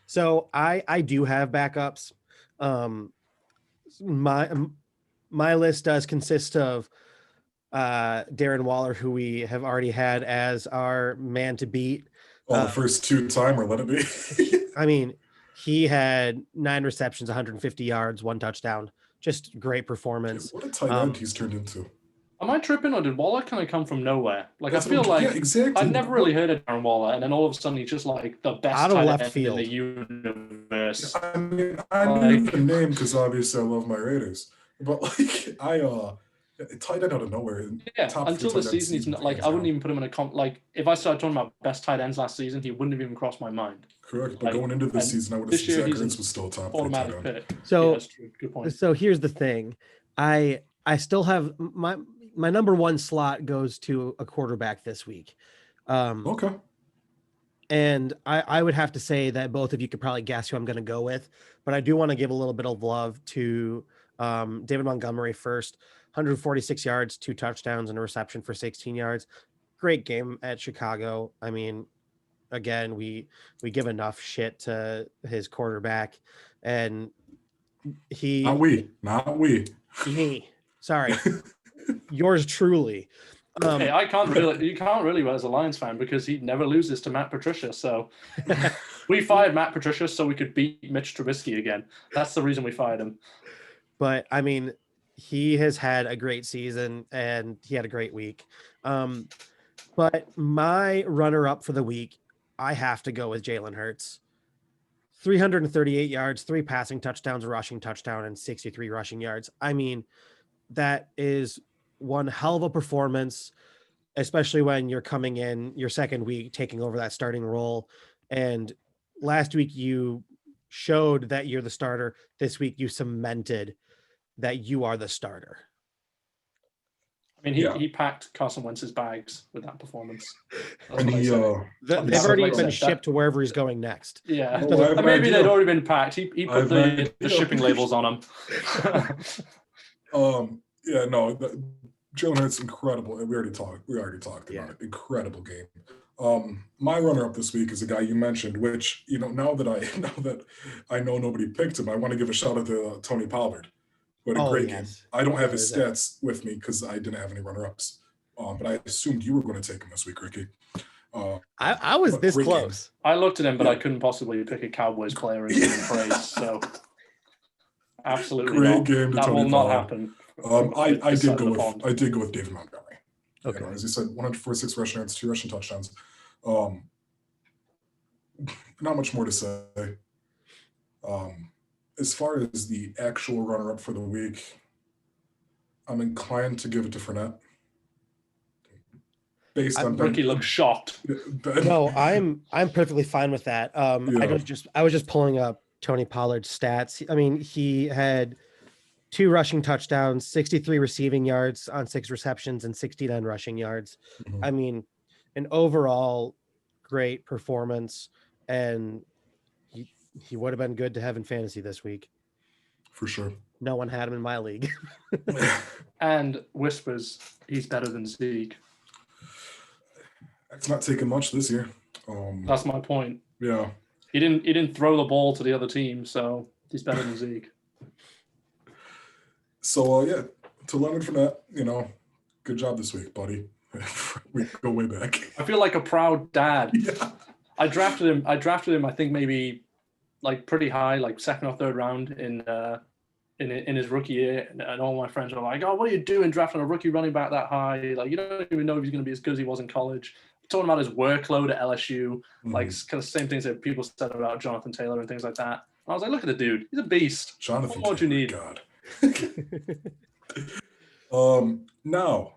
So I do have backups. My list does consist of Darren Waller, who we have already had as our man to beat. The first two-timer, let it be. I mean, he had 9 receptions, 150 yards, 1 touchdown. Just great performance. What a tight end he's turned into. Am I tripping, or did Waller kind of come from nowhere? Like, That's I feel like exactly. I've never really heard of Darren Waller, and then all of a sudden he's just like the best out of tight left end field in the universe. I mean, I knew the name because obviously I love my Raiders, but like tight end out of nowhere. Yeah, until the season, he's not, like, I wouldn't even put him in a comp. Like, if I started talking about best tight ends last season, he wouldn't have even crossed my mind. Correct, but like, going into this season, I would have said Zach Ertz was still top automatic pick. So, yeah, that's true. Good point. So here's the thing, I still have my number 1 slot goes to a quarterback this week. Okay. And I would have to say that both of you could probably guess who I'm going to go with, but I do want to give a little bit of love to David Montgomery first. 146 yards, 2 touchdowns, and a reception for 16 yards. Great game at Chicago. I mean, again, we give enough shit to his quarterback, and not we. Sorry, yours truly. Hey, you can't really as a Lions fan, because he never loses to Matt Patricia. So we fired Matt Patricia so we could beat Mitch Trubisky again. That's the reason we fired him. But I mean, he has had a great season and he had a great week. But my runner-up for the week, I have to go with Jalen Hurts. 338 yards, 3 passing touchdowns, a rushing touchdown, and 63 rushing yards. I mean, that is one hell of a performance, especially when you're coming in your second week, taking over that starting role. And last week you showed that you're the starter. This week you cemented that you are the starter. I mean, he packed Carson Wentz's bags with that performance. And they've already been shipped to wherever he's going next. Yeah, maybe they'd already been packed. He put the shipping labels on them. Yeah, no, Jalen Hurts incredible. We already talked about it. Incredible game. My runner-up this week is a guy you mentioned, which, now that I know nobody picked him, I want to give a shout out to Tony Pollard. What a great game. I don't have his stats with me because I didn't have any runner-ups. But I assumed you were going to take him this week, Ricky. I was this close. Game. I looked at him, but I couldn't possibly pick a Cowboys player and give him praise. So absolutely great not. Game to that Tony will Pollard. not happen. I did go with David Montgomery. Okay. As you said, 146 rushing yards, 2 rushing touchdowns. Not much more to say. As far as the actual runner-up for the week, I'm inclined to give it to Fournette. Based on Ricky looks shocked. No, I'm perfectly fine with that. I was just pulling up Tony Pollard's stats. I mean, he had 2 rushing touchdowns, 63 receiving yards on 6 receptions, and 69 rushing yards. Mm-hmm. I mean, an overall great performance, and he would have been good to have in fantasy this week. For sure. No one had him in my league. And whispers, he's better than Zeke. It's not taking much this year. That's my point. Yeah. He didn't throw the ball to the other team, so he's better than Zeke. So to Leonard Fournette, good job this week, buddy. We go way back. I feel like a proud dad. Yeah. I drafted him. I think maybe like pretty high, like 2nd or 3rd round in his rookie year, and all my friends were like, "Oh, what are you doing drafting a rookie running back that high? Like, you don't even know if he's going to be as good as he was in college." Talking about his workload at LSU, like kind of same things that people said about Jonathan Taylor and things like that. And I was like, "Look at the dude; he's a beast. Jonathan, what do you need?" God. Now,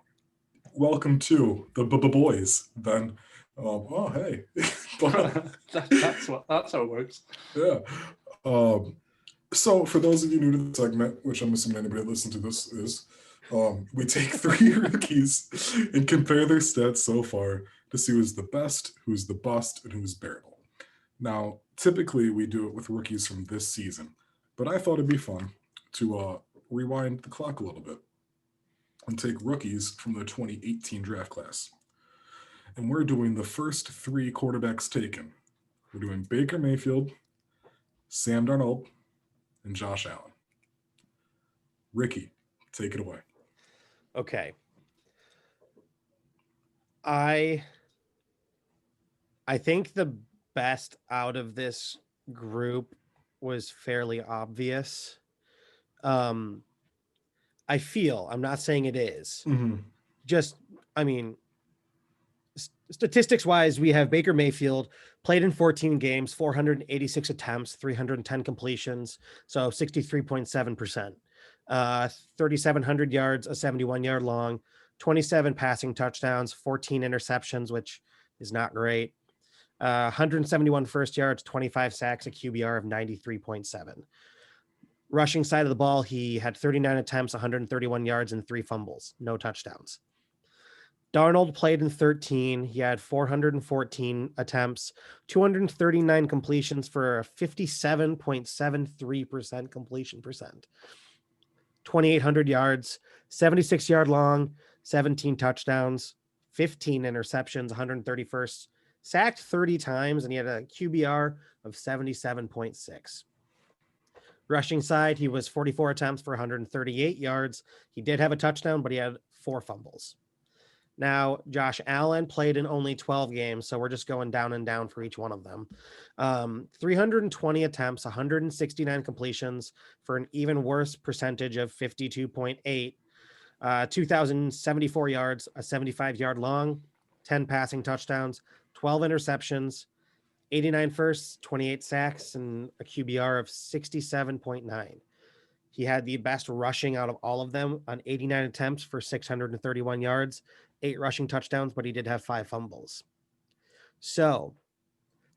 welcome to the boys. Then, hey, that's how it works. Yeah. So for those of you new to the segment, which I'm assuming anybody that listens to this is, we take 3 rookies and compare their stats so far to see who's the best, who's the bust, and who's bearable. Now, typically we do it with rookies from this season, but I thought it'd be fun to rewind the clock a little bit and take rookies from the 2018 draft class. And we're doing the first 3 quarterbacks taken. We're doing Baker Mayfield, Sam Darnold, and Josh Allen. Ricky, take it away. Okay. I think the best out of this group was fairly obvious. I'm not saying it is. Just, I mean, statistics wise, we have Baker Mayfield played in 14 games, 486 attempts, 310 completions, so 63.7%. 3,700 yards, a 71-yard long, 27 passing touchdowns, 14 interceptions, which is not great. 171 first yards, 25 sacks, a QBR of 93.7. Rushing side of the ball, he had 39 attempts, 131 yards, and 3 fumbles, no touchdowns. Darnold played in 13. He had 414 attempts, 239 completions for a 57.73% completion percent. 2,800 yards, 76-yard long, 17 touchdowns, 15 interceptions, 131st, sacked 30 times, and he had a QBR of 77.6. Rushing side, he was 44 attempts for 138 yards. He did have a touchdown, but he had 4 fumbles. Now, Josh Allen played in only 12 games, so we're just going down and down for each one of them. 320 attempts, 169 completions for an even worse percentage of 52.8. 2,074 yards, a 75-yard long, 10 passing touchdowns, 12 interceptions, 89 firsts, 28 sacks, and a QBR of 67.9. He had the best rushing out of all of them on 89 attempts for 631 yards, 8 rushing touchdowns, but he did have 5 fumbles. So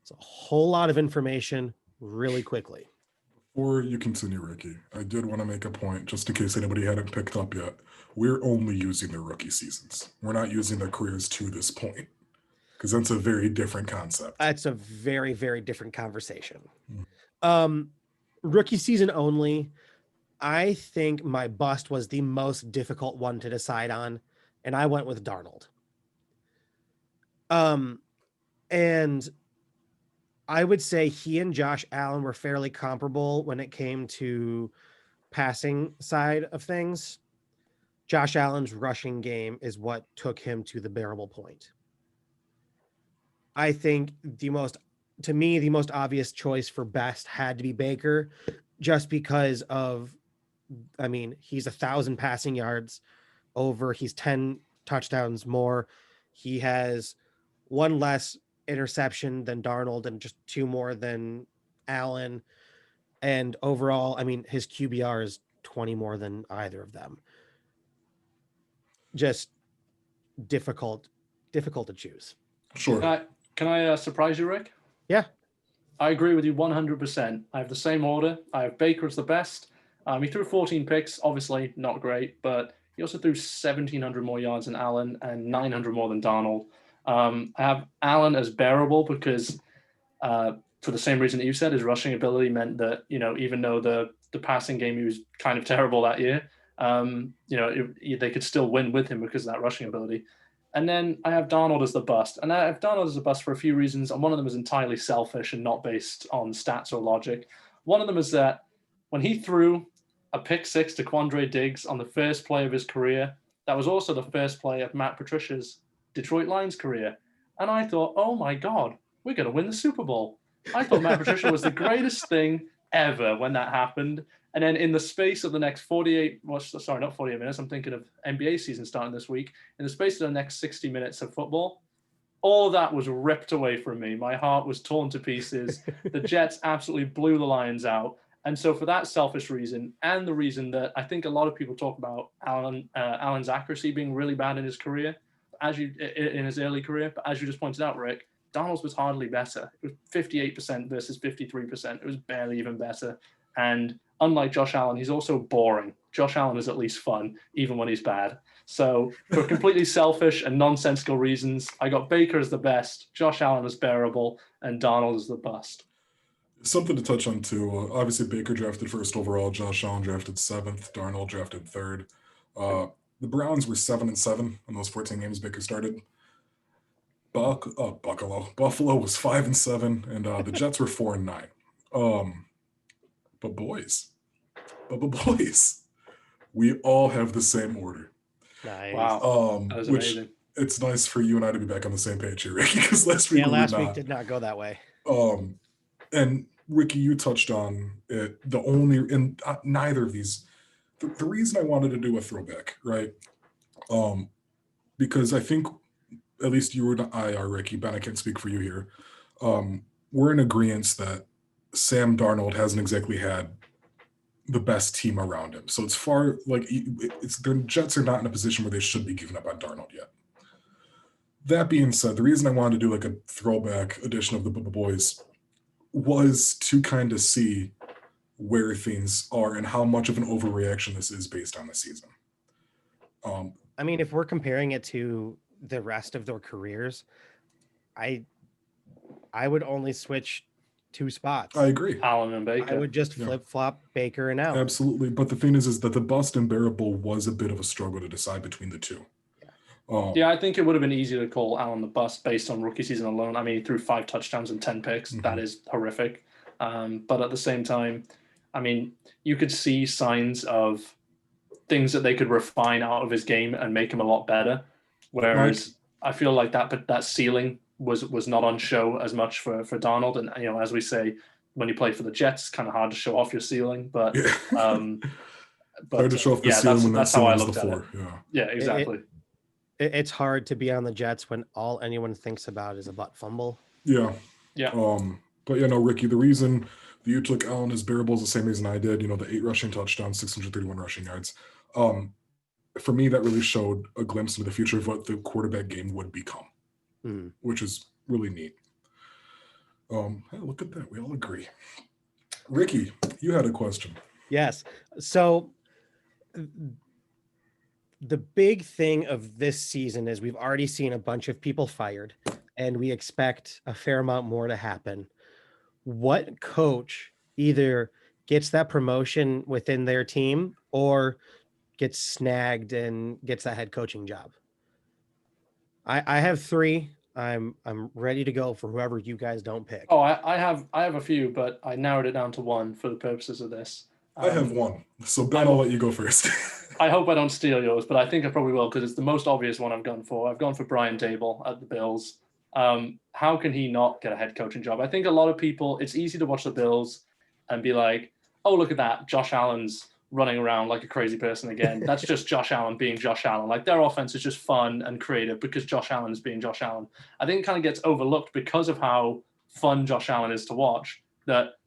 it's a whole lot of information really quickly. Before you continue, Ricky, I did want to make a point, just in case anybody hadn't picked up yet. We're only using their rookie seasons. We're not using their careers to this point, because that's a very different concept. That's a very, very different conversation. Mm. Rookie season only. I think my bust was the most difficult one to decide on, and I went with Darnold. And I would say he and Josh Allen were fairly comparable when it came to passing side of things. Josh Allen's rushing game is what took him to the bearable point. I think the most obvious choice for best had to be Baker, just because of, I mean, he's 1,000 passing yards over. He's 10 touchdowns more. He has 1 less interception than Darnold and just 2 more than Allen. And overall, I mean, his QBR is 20 more than either of them. Just difficult to choose. Sure. Can I surprise you, Rick? Yeah. I agree with you 100%. I have the same order. I have Baker as the best. He threw 14 picks, obviously not great, but he also threw 1,700 more yards than Allen and 900 more than Darnold. I have Allen as bearable because, for the same reason that you said, his rushing ability meant that, even though the passing game he was kind of terrible that year, they could still win with him because of that rushing ability. And then I have Darnold as the bust. And I have Darnold as a bust for a few reasons. And one of them is entirely selfish and not based on stats or logic. One of them is that when he threw a pick 6 to Quandre Diggs on the first play of his career, that was also the first play of Matt Patricia's Detroit Lions career. And I thought, oh my God, we're going to win the Super Bowl. I thought Matt Patricia was the greatest thing ever when that happened. And then in the space of the next 48 minutes, I'm thinking of NBA season starting this week. In the space of the next 60 minutes of football, all of that was ripped away from me. My heart was torn to pieces. The Jets absolutely blew the Lions out. And so for that selfish reason, and the reason that I think a lot of people talk about Allen's accuracy being really bad in his career, in his early career, but as you just pointed out, Rick, Donald's was hardly better. It was 58% versus 53%. It was barely even better. And unlike Josh Allen, he's also boring. Josh Allen is at least fun, even when he's bad. So for completely selfish and nonsensical reasons, I got Baker as the best, Josh Allen as bearable, and Darnold as the bust. Something to touch on too. Obviously, Baker drafted 1st overall. Josh Allen drafted 7th. Darnold drafted 3rd. The Browns were 7-7 in those 14 games Baker started. Buffalo was 5-7, and the Jets were 4-9. But boys, but boys, we all have the same order. Nice. Wow, that was Which amazing. it's nice for you and I to be back on the same page here, Ricky, because last week Yeah, we last were week not. did not go that way. And Ricky, you touched on it. Neither of these. The reason I wanted to do a throwback, right? Because I think at least you and I are, Ricky. Ben, I can't speak for you here. We're in agreement that Sam Darnold hasn't exactly had the best team around him. So it's the Jets are not in a position where they should be giving up on Darnold yet. That being said, the reason I wanted to do like a throwback edition of the Boys was to kind of see where things are and how much of an overreaction this is based on the season. I mean, if we're comparing it to the rest of their careers, I would only switch 2 spots. I agree. Allen and Baker. I would just flip-flop Baker and Allen. Absolutely. But the thing is that the bust and Bearable was a bit of a struggle to decide between the two. Yeah, I think it would have been easier to call Allen the bust based on rookie season alone. I mean, he threw 5 touchdowns and 10 picks. Mm-hmm. That is horrific. But at the same time, I mean, you could see signs of things that they could refine out of his game and make him a lot better. Whereas I feel like that ceiling was not on show as much for Darnold. And, you know, as we say, when you play for the Jets, it's kind of hard to show off your ceiling. But hard to show off the ceiling when that's that how I ceiling's the looked at floor. it. Yeah, exactly. It's hard to be on the Jets when all anyone thinks about is a butt fumble. Yeah. Yeah. But no, Ricky, the reason that you took Allen as Bearable is the same reason I did. You know, the 8 rushing touchdowns, 631 rushing yards. For me, that really showed a glimpse into the future of what the quarterback game would become, which is really neat. Hey, look at that. We all agree. Ricky, you had a question. Yes. So the big thing of this season is we've already seen a bunch of people fired, and we expect a fair amount more to happen. What coach either gets that promotion within their team or gets snagged and gets that head coaching job? I have 3. I'm ready to go for whoever you guys don't pick. Oh, I have a few, but I narrowed it down to one for the purposes of this. I have one. So Ben, I'll let you go first. I hope I don't steal yours, but I think I probably will because it's the most obvious one I've gone for. I've gone for Brian Dable at the Bills. How can he not get a head coaching job? I think a lot of people, it's easy to watch the Bills and be like, oh, look at that. Josh Allen's running around like a crazy person again. That's just Josh Allen being Josh Allen. Like their offense is just fun and creative because Josh Allen is being Josh Allen. I think it kind of gets overlooked because of how fun Josh Allen is to watch, that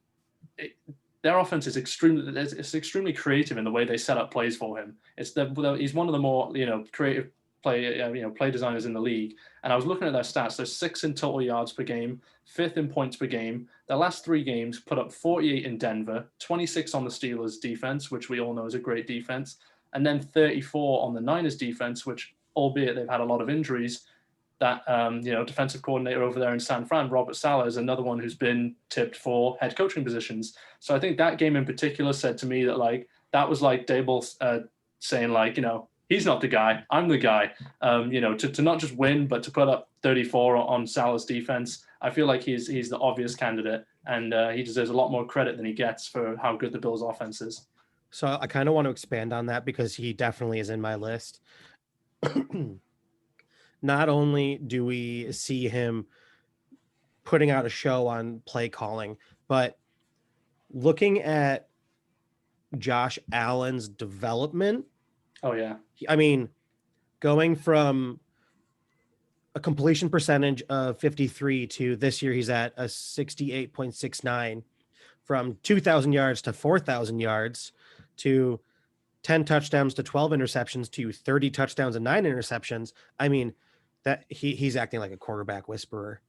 their offense is extremely creative in the way they set up plays for him. He's one of the more creative play designers in the league. And I was looking at their stats. They're 6th in total yards per game, 5th in points per game. Their last 3 games put up 48 in Denver, 26 on the Steelers defense, which we all know is a great defense, and then 34 on the Niners defense, which, albeit they've had a lot of injuries, that defensive coordinator over there in San Fran, Robert Saleh, is another one who's been tipped for head coaching positions. So I think that game in particular said to me that that was like Dable saying he's not the guy, I'm the guy. To not just win, but to put up 34 on Saleh's defense. I feel like he's the obvious candidate, and he deserves a lot more credit than he gets for how good the Bills' offense is. So I kind of want to expand on that because he definitely is in my list. Not only do we see him putting out a show on play calling, but looking at Josh Allen's development. Oh, yeah. I mean, going from a completion percentage of 53 to this year, he's at a 68.69, from 2,000 yards to 4,000 yards to 10 touchdowns to 12 interceptions to 30 touchdowns and 9 interceptions. I mean, that he's acting like a quarterback whisperer.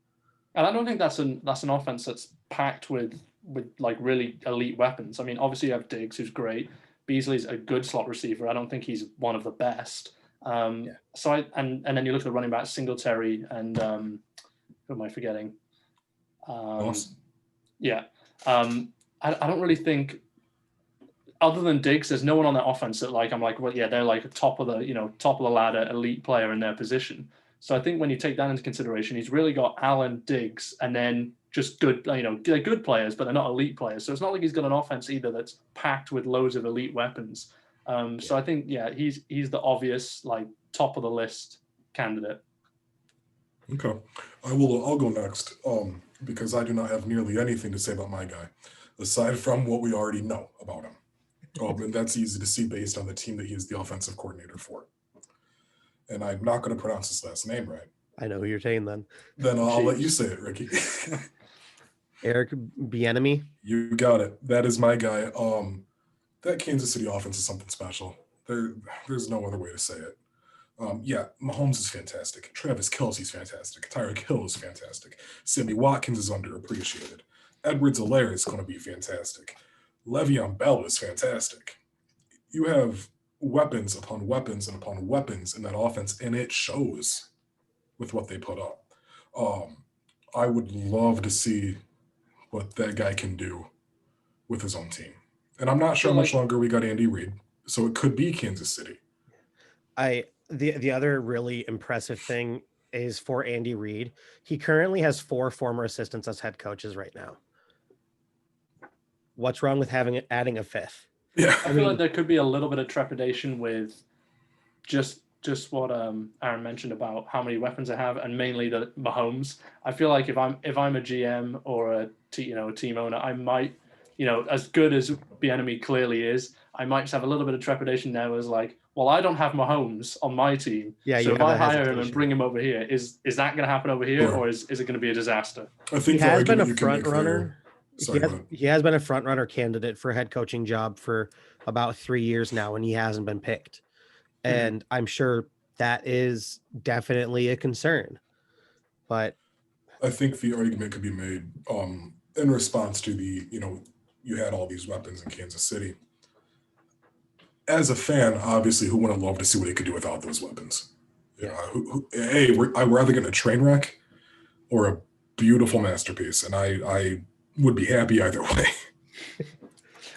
And I don't think that's an offense that's packed with like really elite weapons. I mean, obviously you have Diggs, who's great. Beasley's a good slot receiver. I don't think he's one of the best. So and then you look at the running back, Singletary and who am I forgetting? Awesome. Yeah. I don't really think, other than Diggs, there's no one on that offense that I'm like, well, yeah, they're like a top of the ladder elite player in their position. So I think when you take that into consideration, he's really got Allen, Diggs, and then just good, they're good players, but they're not elite players. So it's not like he's got an offense either that's packed with loads of elite weapons. So I think, he's the obvious, like, top of the list candidate. Okay. I'll go next, because I do not have nearly anything to say about my guy, aside from what we already know about him. And that's easy to see based on the team that he is the offensive coordinator for. And I'm not going to pronounce his last name right. I know who you're saying then. Then I'll let you say it, Ricky. Eric Bieniemy. You got it. That is my guy. That Kansas City offense is something special. There's no other way to say it. Mahomes is fantastic. Travis Kelce's fantastic. Tyreek Hill is fantastic. Sammy Watkins is underappreciated. Edwards-Helaire is going to be fantastic. Le'Veon Bell is fantastic. You have weapons upon weapons and upon weapons in that offense, and it shows with what they put up. I would love to see what that guy can do with his own team. And I'm not sure how much longer we got Andy Reid, so it could be Kansas City. The other really impressive thing is for Andy Reid. He currently has 4 former assistants as head coaches right now. What's wrong with adding a 5th? Yeah, I feel like there could be a little bit of trepidation with just what Aaron mentioned about how many weapons they have, and mainly the Mahomes. I feel like if I'm a GM or a team owner, I might, as good as Bieniemy clearly is, I might just have a little bit of trepidation now as like, well, I don't have Mahomes on my team. Yeah, so if I hire him and bring him over here, is that going to happen over here, or is it going to be a disaster? I think he has been a front runner. He has been a front runner candidate for a head coaching job for about 3 years now, and he hasn't been picked. And I'm sure that is definitely a concern. But I think the argument could be made in response to you had all these weapons in Kansas City. As a fan, obviously, who wouldn't love to see what he could do without those weapons? I'd rather get a train wreck or a beautiful masterpiece, and I would be happy either way.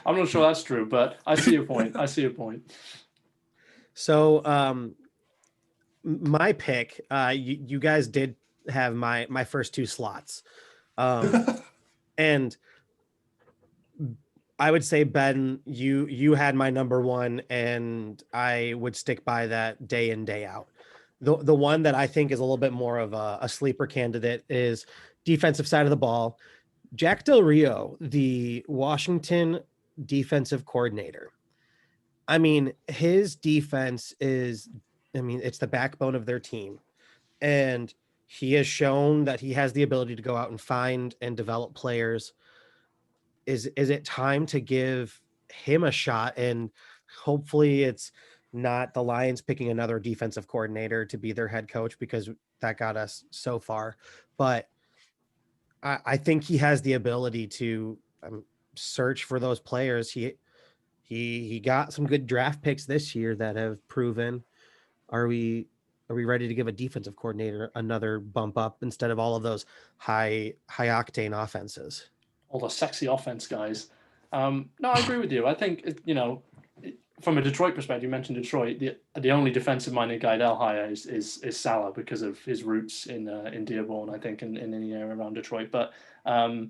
I'm not sure that's true, but I see your point. So my pick, you guys did have my first 2 slots. And I would say, Ben, you had my number 1, and I would stick by that day in, day out. The one that I think is a little bit more of a sleeper candidate is defensive side of the ball. Jack Del Rio, the Washington defensive coordinator. I mean, his defense is, it's the backbone of their team. And he has shown that he has the ability to go out and find and develop players. Is it time to give him a shot? And hopefully it's not the Lions picking another defensive coordinator to be their head coach, because that got us so far. But I think he has the ability to search for those players. He got some good draft picks this year that have proven. Are we ready to give a defensive coordinator another bump up instead of all of those high octane offenses? All the sexy offense guys. No, I agree with you. I think from a Detroit perspective, you mentioned Detroit. The only defensive-minded guy they'll hire is Salah, because of his roots in Dearborn, I think, in the area around Detroit. But I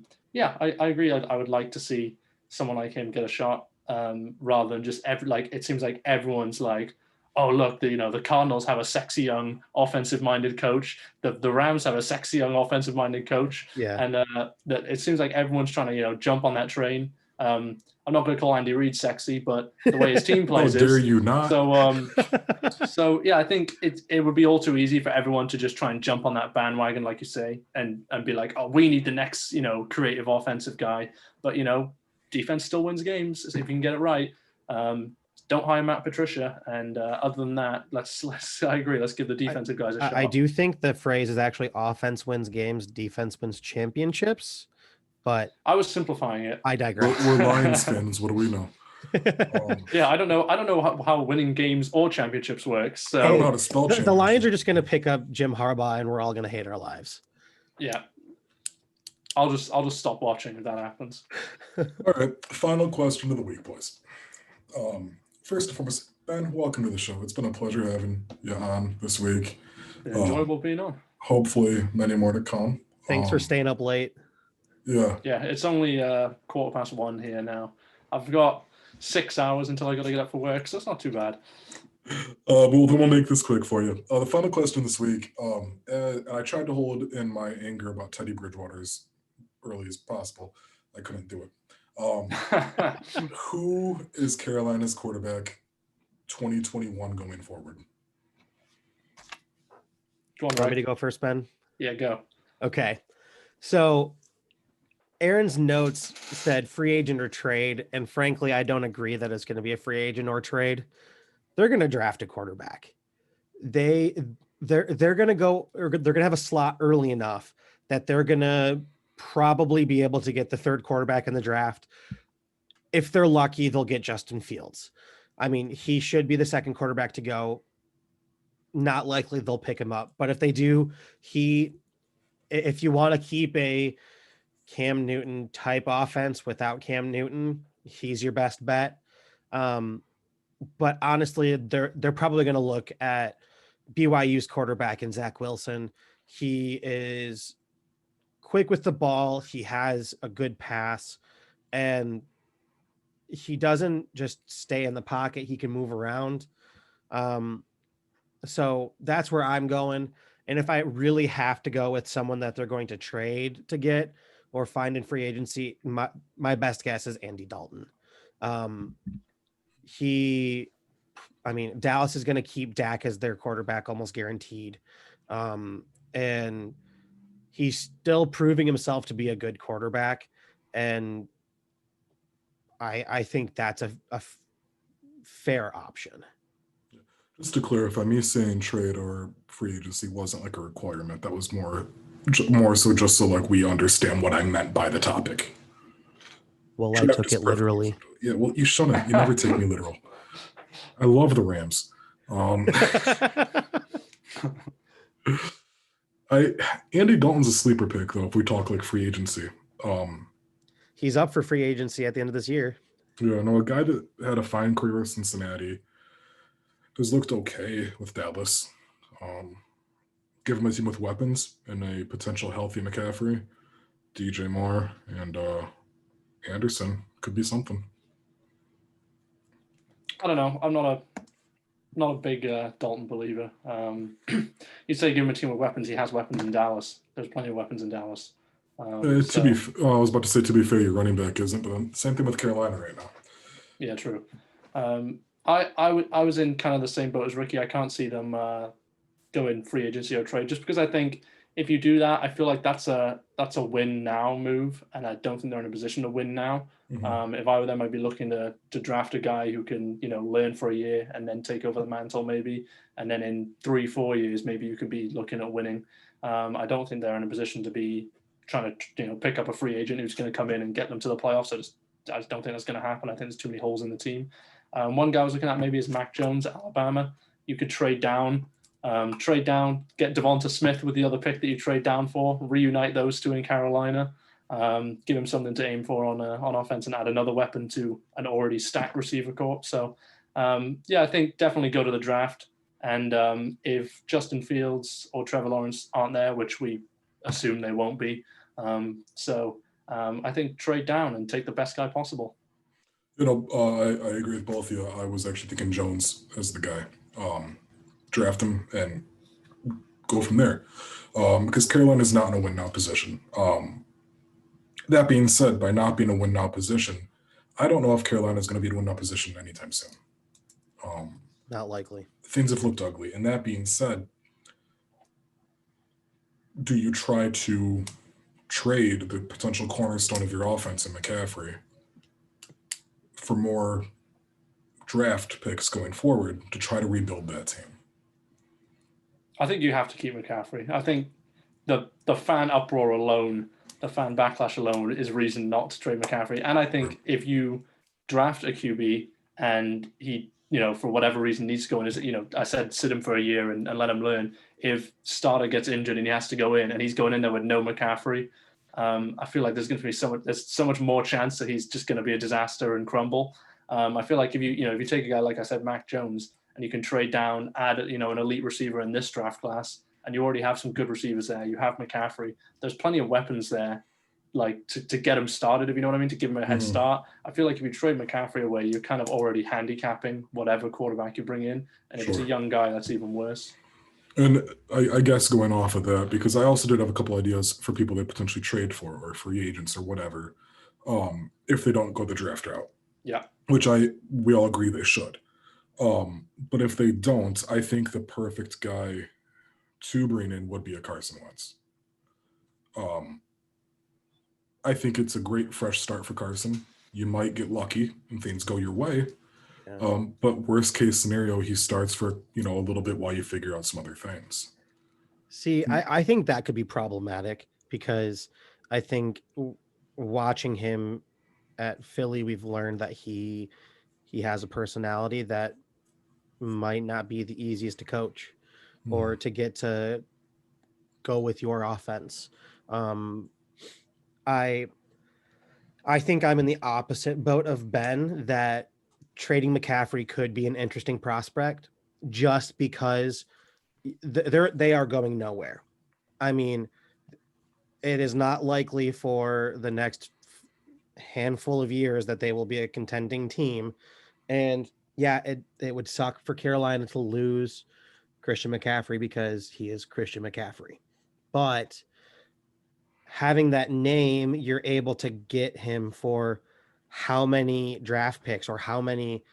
agree. I would like to see someone like him get a shot, rather than just it seems like everyone's like, oh look, the Cardinals have a sexy young offensive-minded coach. The Rams have a sexy young offensive-minded coach. Yeah, and that it seems like everyone's trying to jump on that train. I'm not going to call Andy Reid sexy, but the way his team plays dare you not? So I think it would be all too easy for everyone to just try and jump on that bandwagon, like you say, and be like, oh, we need the next creative offensive guy. But defense still wins games if you can get it right. Don't hire Matt Patricia, and other than that, I agree. Let's give the defensive guys a shot. I do think the phrase is actually offense wins games, defense wins championships. But I was simplifying it. I digress. We're Lions fans. What do we know? I don't know how winning games or championships works. So I don't know how to spell the Lions are just going to pick up Jim Harbaugh, and we're all going to hate our lives. Yeah, I'll just stop watching if that happens. All right, final question of the week, boys. First and foremost, Ben, welcome to the show. It's been a pleasure having you on this week. Enjoyable being on. Hopefully, many more to come. Thanks for staying up late. Yeah. Yeah, it's only 1:15 here now. I've got 6 hours until I got to get up for work, so it's not too bad. But we'll make this quick for you. The final question this week. And I tried to hold in my anger about Teddy Bridgewater as early as possible. I couldn't do it. Who is Carolina's quarterback 2021 going forward? Go on, Want me Greg. to go first, Ben? Yeah, go. Okay. So Aaron's notes said free agent or trade, and frankly, I don't agree that it's going to be a free agent or trade. They're going to draft a quarterback. They're going to go, or they're going to have a slot early enough that they're going to probably be able to get the third quarterback in the draft. If they're lucky, they'll get Justin Fields. I mean, he should be the second quarterback to go. Not likely they'll pick him up, but if they do, if you want to keep a Cam Newton type offense without Cam Newton, he's your best bet. But honestly, they're probably going to look at BYU's quarterback in Zach Wilson. He is quick with the ball. He has a good pass, and he doesn't just stay in the pocket. He can move around. So that's where I'm going. And if I really have to go with someone that they're going to trade to get or find in free agency, my best guess is Andy Dalton. Dallas is going to keep Dak as their quarterback almost guaranteed. And he's still proving himself to be a good quarterback. And I think that's a fair option. Just to clarify, me saying trade or free agency wasn't like a requirement. That was more so just so like we understand what I meant by the topic. Well, I took it literally. Yeah, well, you shouldn't. You never take me literal. I love the Rams. Andy Dalton's a sleeper pick, though, if we talk like free agency. He's up for free agency at the end of this year. Yeah, no, a guy that had a fine career with Cincinnati has looked okay with Dallas. Give him a team with weapons and a potential healthy McCaffrey, DJ Moore, and Anderson could be something. I don't know. I'm not a big Dalton believer. You'd say give him a team with weapons. He has weapons in Dallas. There's plenty of weapons in Dallas. I was about to say, to be fair, your running back isn't, but same thing with Carolina right now. Yeah, true. I was in kind of the same boat as Ricky. I can't see them going free agency or trade, just because I think if you do that, I feel like that's a win now move, and I don't think they're in a position to win now. Mm-hmm. If I were them, I'd be looking to draft a guy who can, learn for a year and then take over the mantle maybe, and then in 3-4 years maybe you could be looking at winning. I don't think they're in a position to be trying to pick up a free agent who's going to come in and get them to the playoffs. I just don't think that's going to happen. I think there's too many holes in the team. One guy I was looking at maybe is Mac Jones at Alabama. You could trade down, get Devonta Smith with the other pick that you trade down for, reunite those two in Carolina, give him something to aim for on offense, and add another weapon to an already stacked receiver corps. So, I think definitely go to the draft. And if Justin Fields or Trevor Lawrence aren't there, which we assume they won't be, I think trade down and take the best guy possible. I agree with both of you. I was actually thinking Jones as the guy. Draft him and go from there. Because Carolina is not in a win-now position. That being said, by not being a win-now position, I don't know if Carolina is going to be in a win-now position anytime soon. Not likely. Things have looked ugly. And that being said, do you try to trade the potential cornerstone of your offense in McCaffrey for more draft picks going forward to try to rebuild that team? I think you have to keep McCaffrey. I think the fan uproar alone, the fan backlash alone is reason not to trade McCaffrey. And I think if you draft a QB and he, for whatever reason needs to go in, I said sit him for a year and let him learn. If starter gets injured and he has to go in and he's going in there with no McCaffrey, I feel like there's going to be so much more chance that he's just going to be a disaster and crumble. I feel like if you take a guy, like I said, Mac Jones, and you can trade down, add, an elite receiver in this draft class, and you already have some good receivers there. You have McCaffrey. There's plenty of weapons there. like to get him started, if you know what I mean, to give him a head Mhm. start. I feel like if you trade McCaffrey away, you're kind of already handicapping whatever quarterback you bring in. And if it's a Sure. young guy, that's even worse. And I guess going off of that, because I also did have a couple ideas for people they potentially trade for or free agents or whatever, if they don't go the draft route, Yeah. which we all agree they should. But if they don't, I think the perfect guy to bring in would be a Carson Wentz. I think it's a great fresh start for Carson. You might get lucky and things go your way. Yeah. But worst case scenario, he starts for a little bit while you figure out some other things. See, I think that could be problematic because I think watching him at Philly, we've learned that he has a personality that might not be the easiest to coach or to get to go with your offense. I think I'm in the opposite boat of Ben that trading McCaffrey could be an interesting prospect just because they are going nowhere. I mean, it is not likely for the next handful of years that they will be a contending team. And yeah, it would suck for Carolina to lose Christian McCaffrey because he is Christian McCaffrey. But having that name, you're able to get him for how many draft picks or how many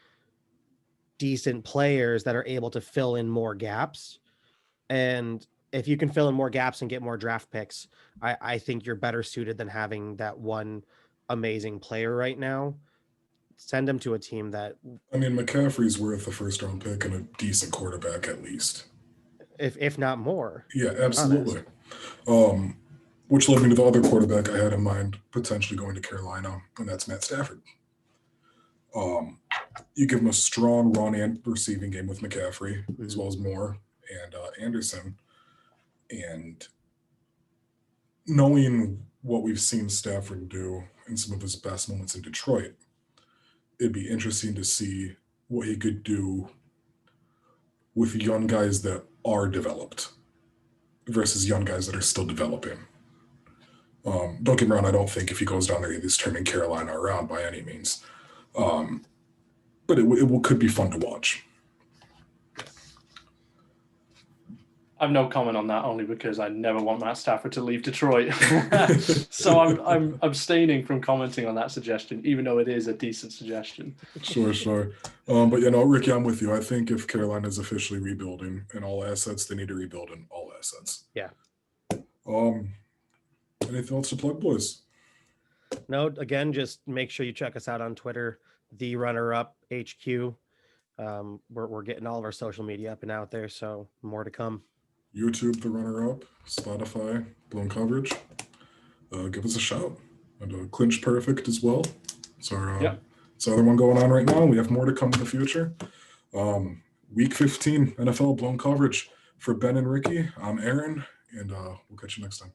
decent players that are able to fill in more gaps. And if you can fill in more gaps and get more draft picks, I think you're better suited than having that one amazing player right now. Send him to a team that, I mean, McCaffrey's worth a first round pick and a decent quarterback at least. if not more. Yeah, to be honest. absolutely. Which led me to the other quarterback I had in mind potentially going to Carolina, and that's Matt Stafford. You give him a strong run and receiving game with McCaffrey, as well as Moore and Anderson. And knowing what we've seen Stafford do in some of his best moments in Detroit, it'd be interesting to see what he could do with young guys that are developed versus young guys that are still developing. Don't get me wrong, I don't think if he goes down there, he's turning Carolina around by any means. But it could be fun to watch. I've no comment on that, only because I never want Matt Stafford to leave Detroit. So I'm abstaining from commenting on that suggestion, even though it is a decent suggestion. Sure. But Ricky, I'm with you. I think if Carolina is officially rebuilding in all assets, they need to rebuild in all assets. Yeah. Anything else to plug, boys? No, again, just make sure you check us out on Twitter, the Runner Up HQ. We're getting all of our social media up and out there, so more to come. YouTube, the Runner Up, Spotify, Blown Coverage. Give us a shout. And Clinch Perfect as well. So it's the other one going on right now. We have more to come in the future. Week 15 NFL Blown Coverage. For Ben and Ricky, I'm Aaron, and we'll catch you next time.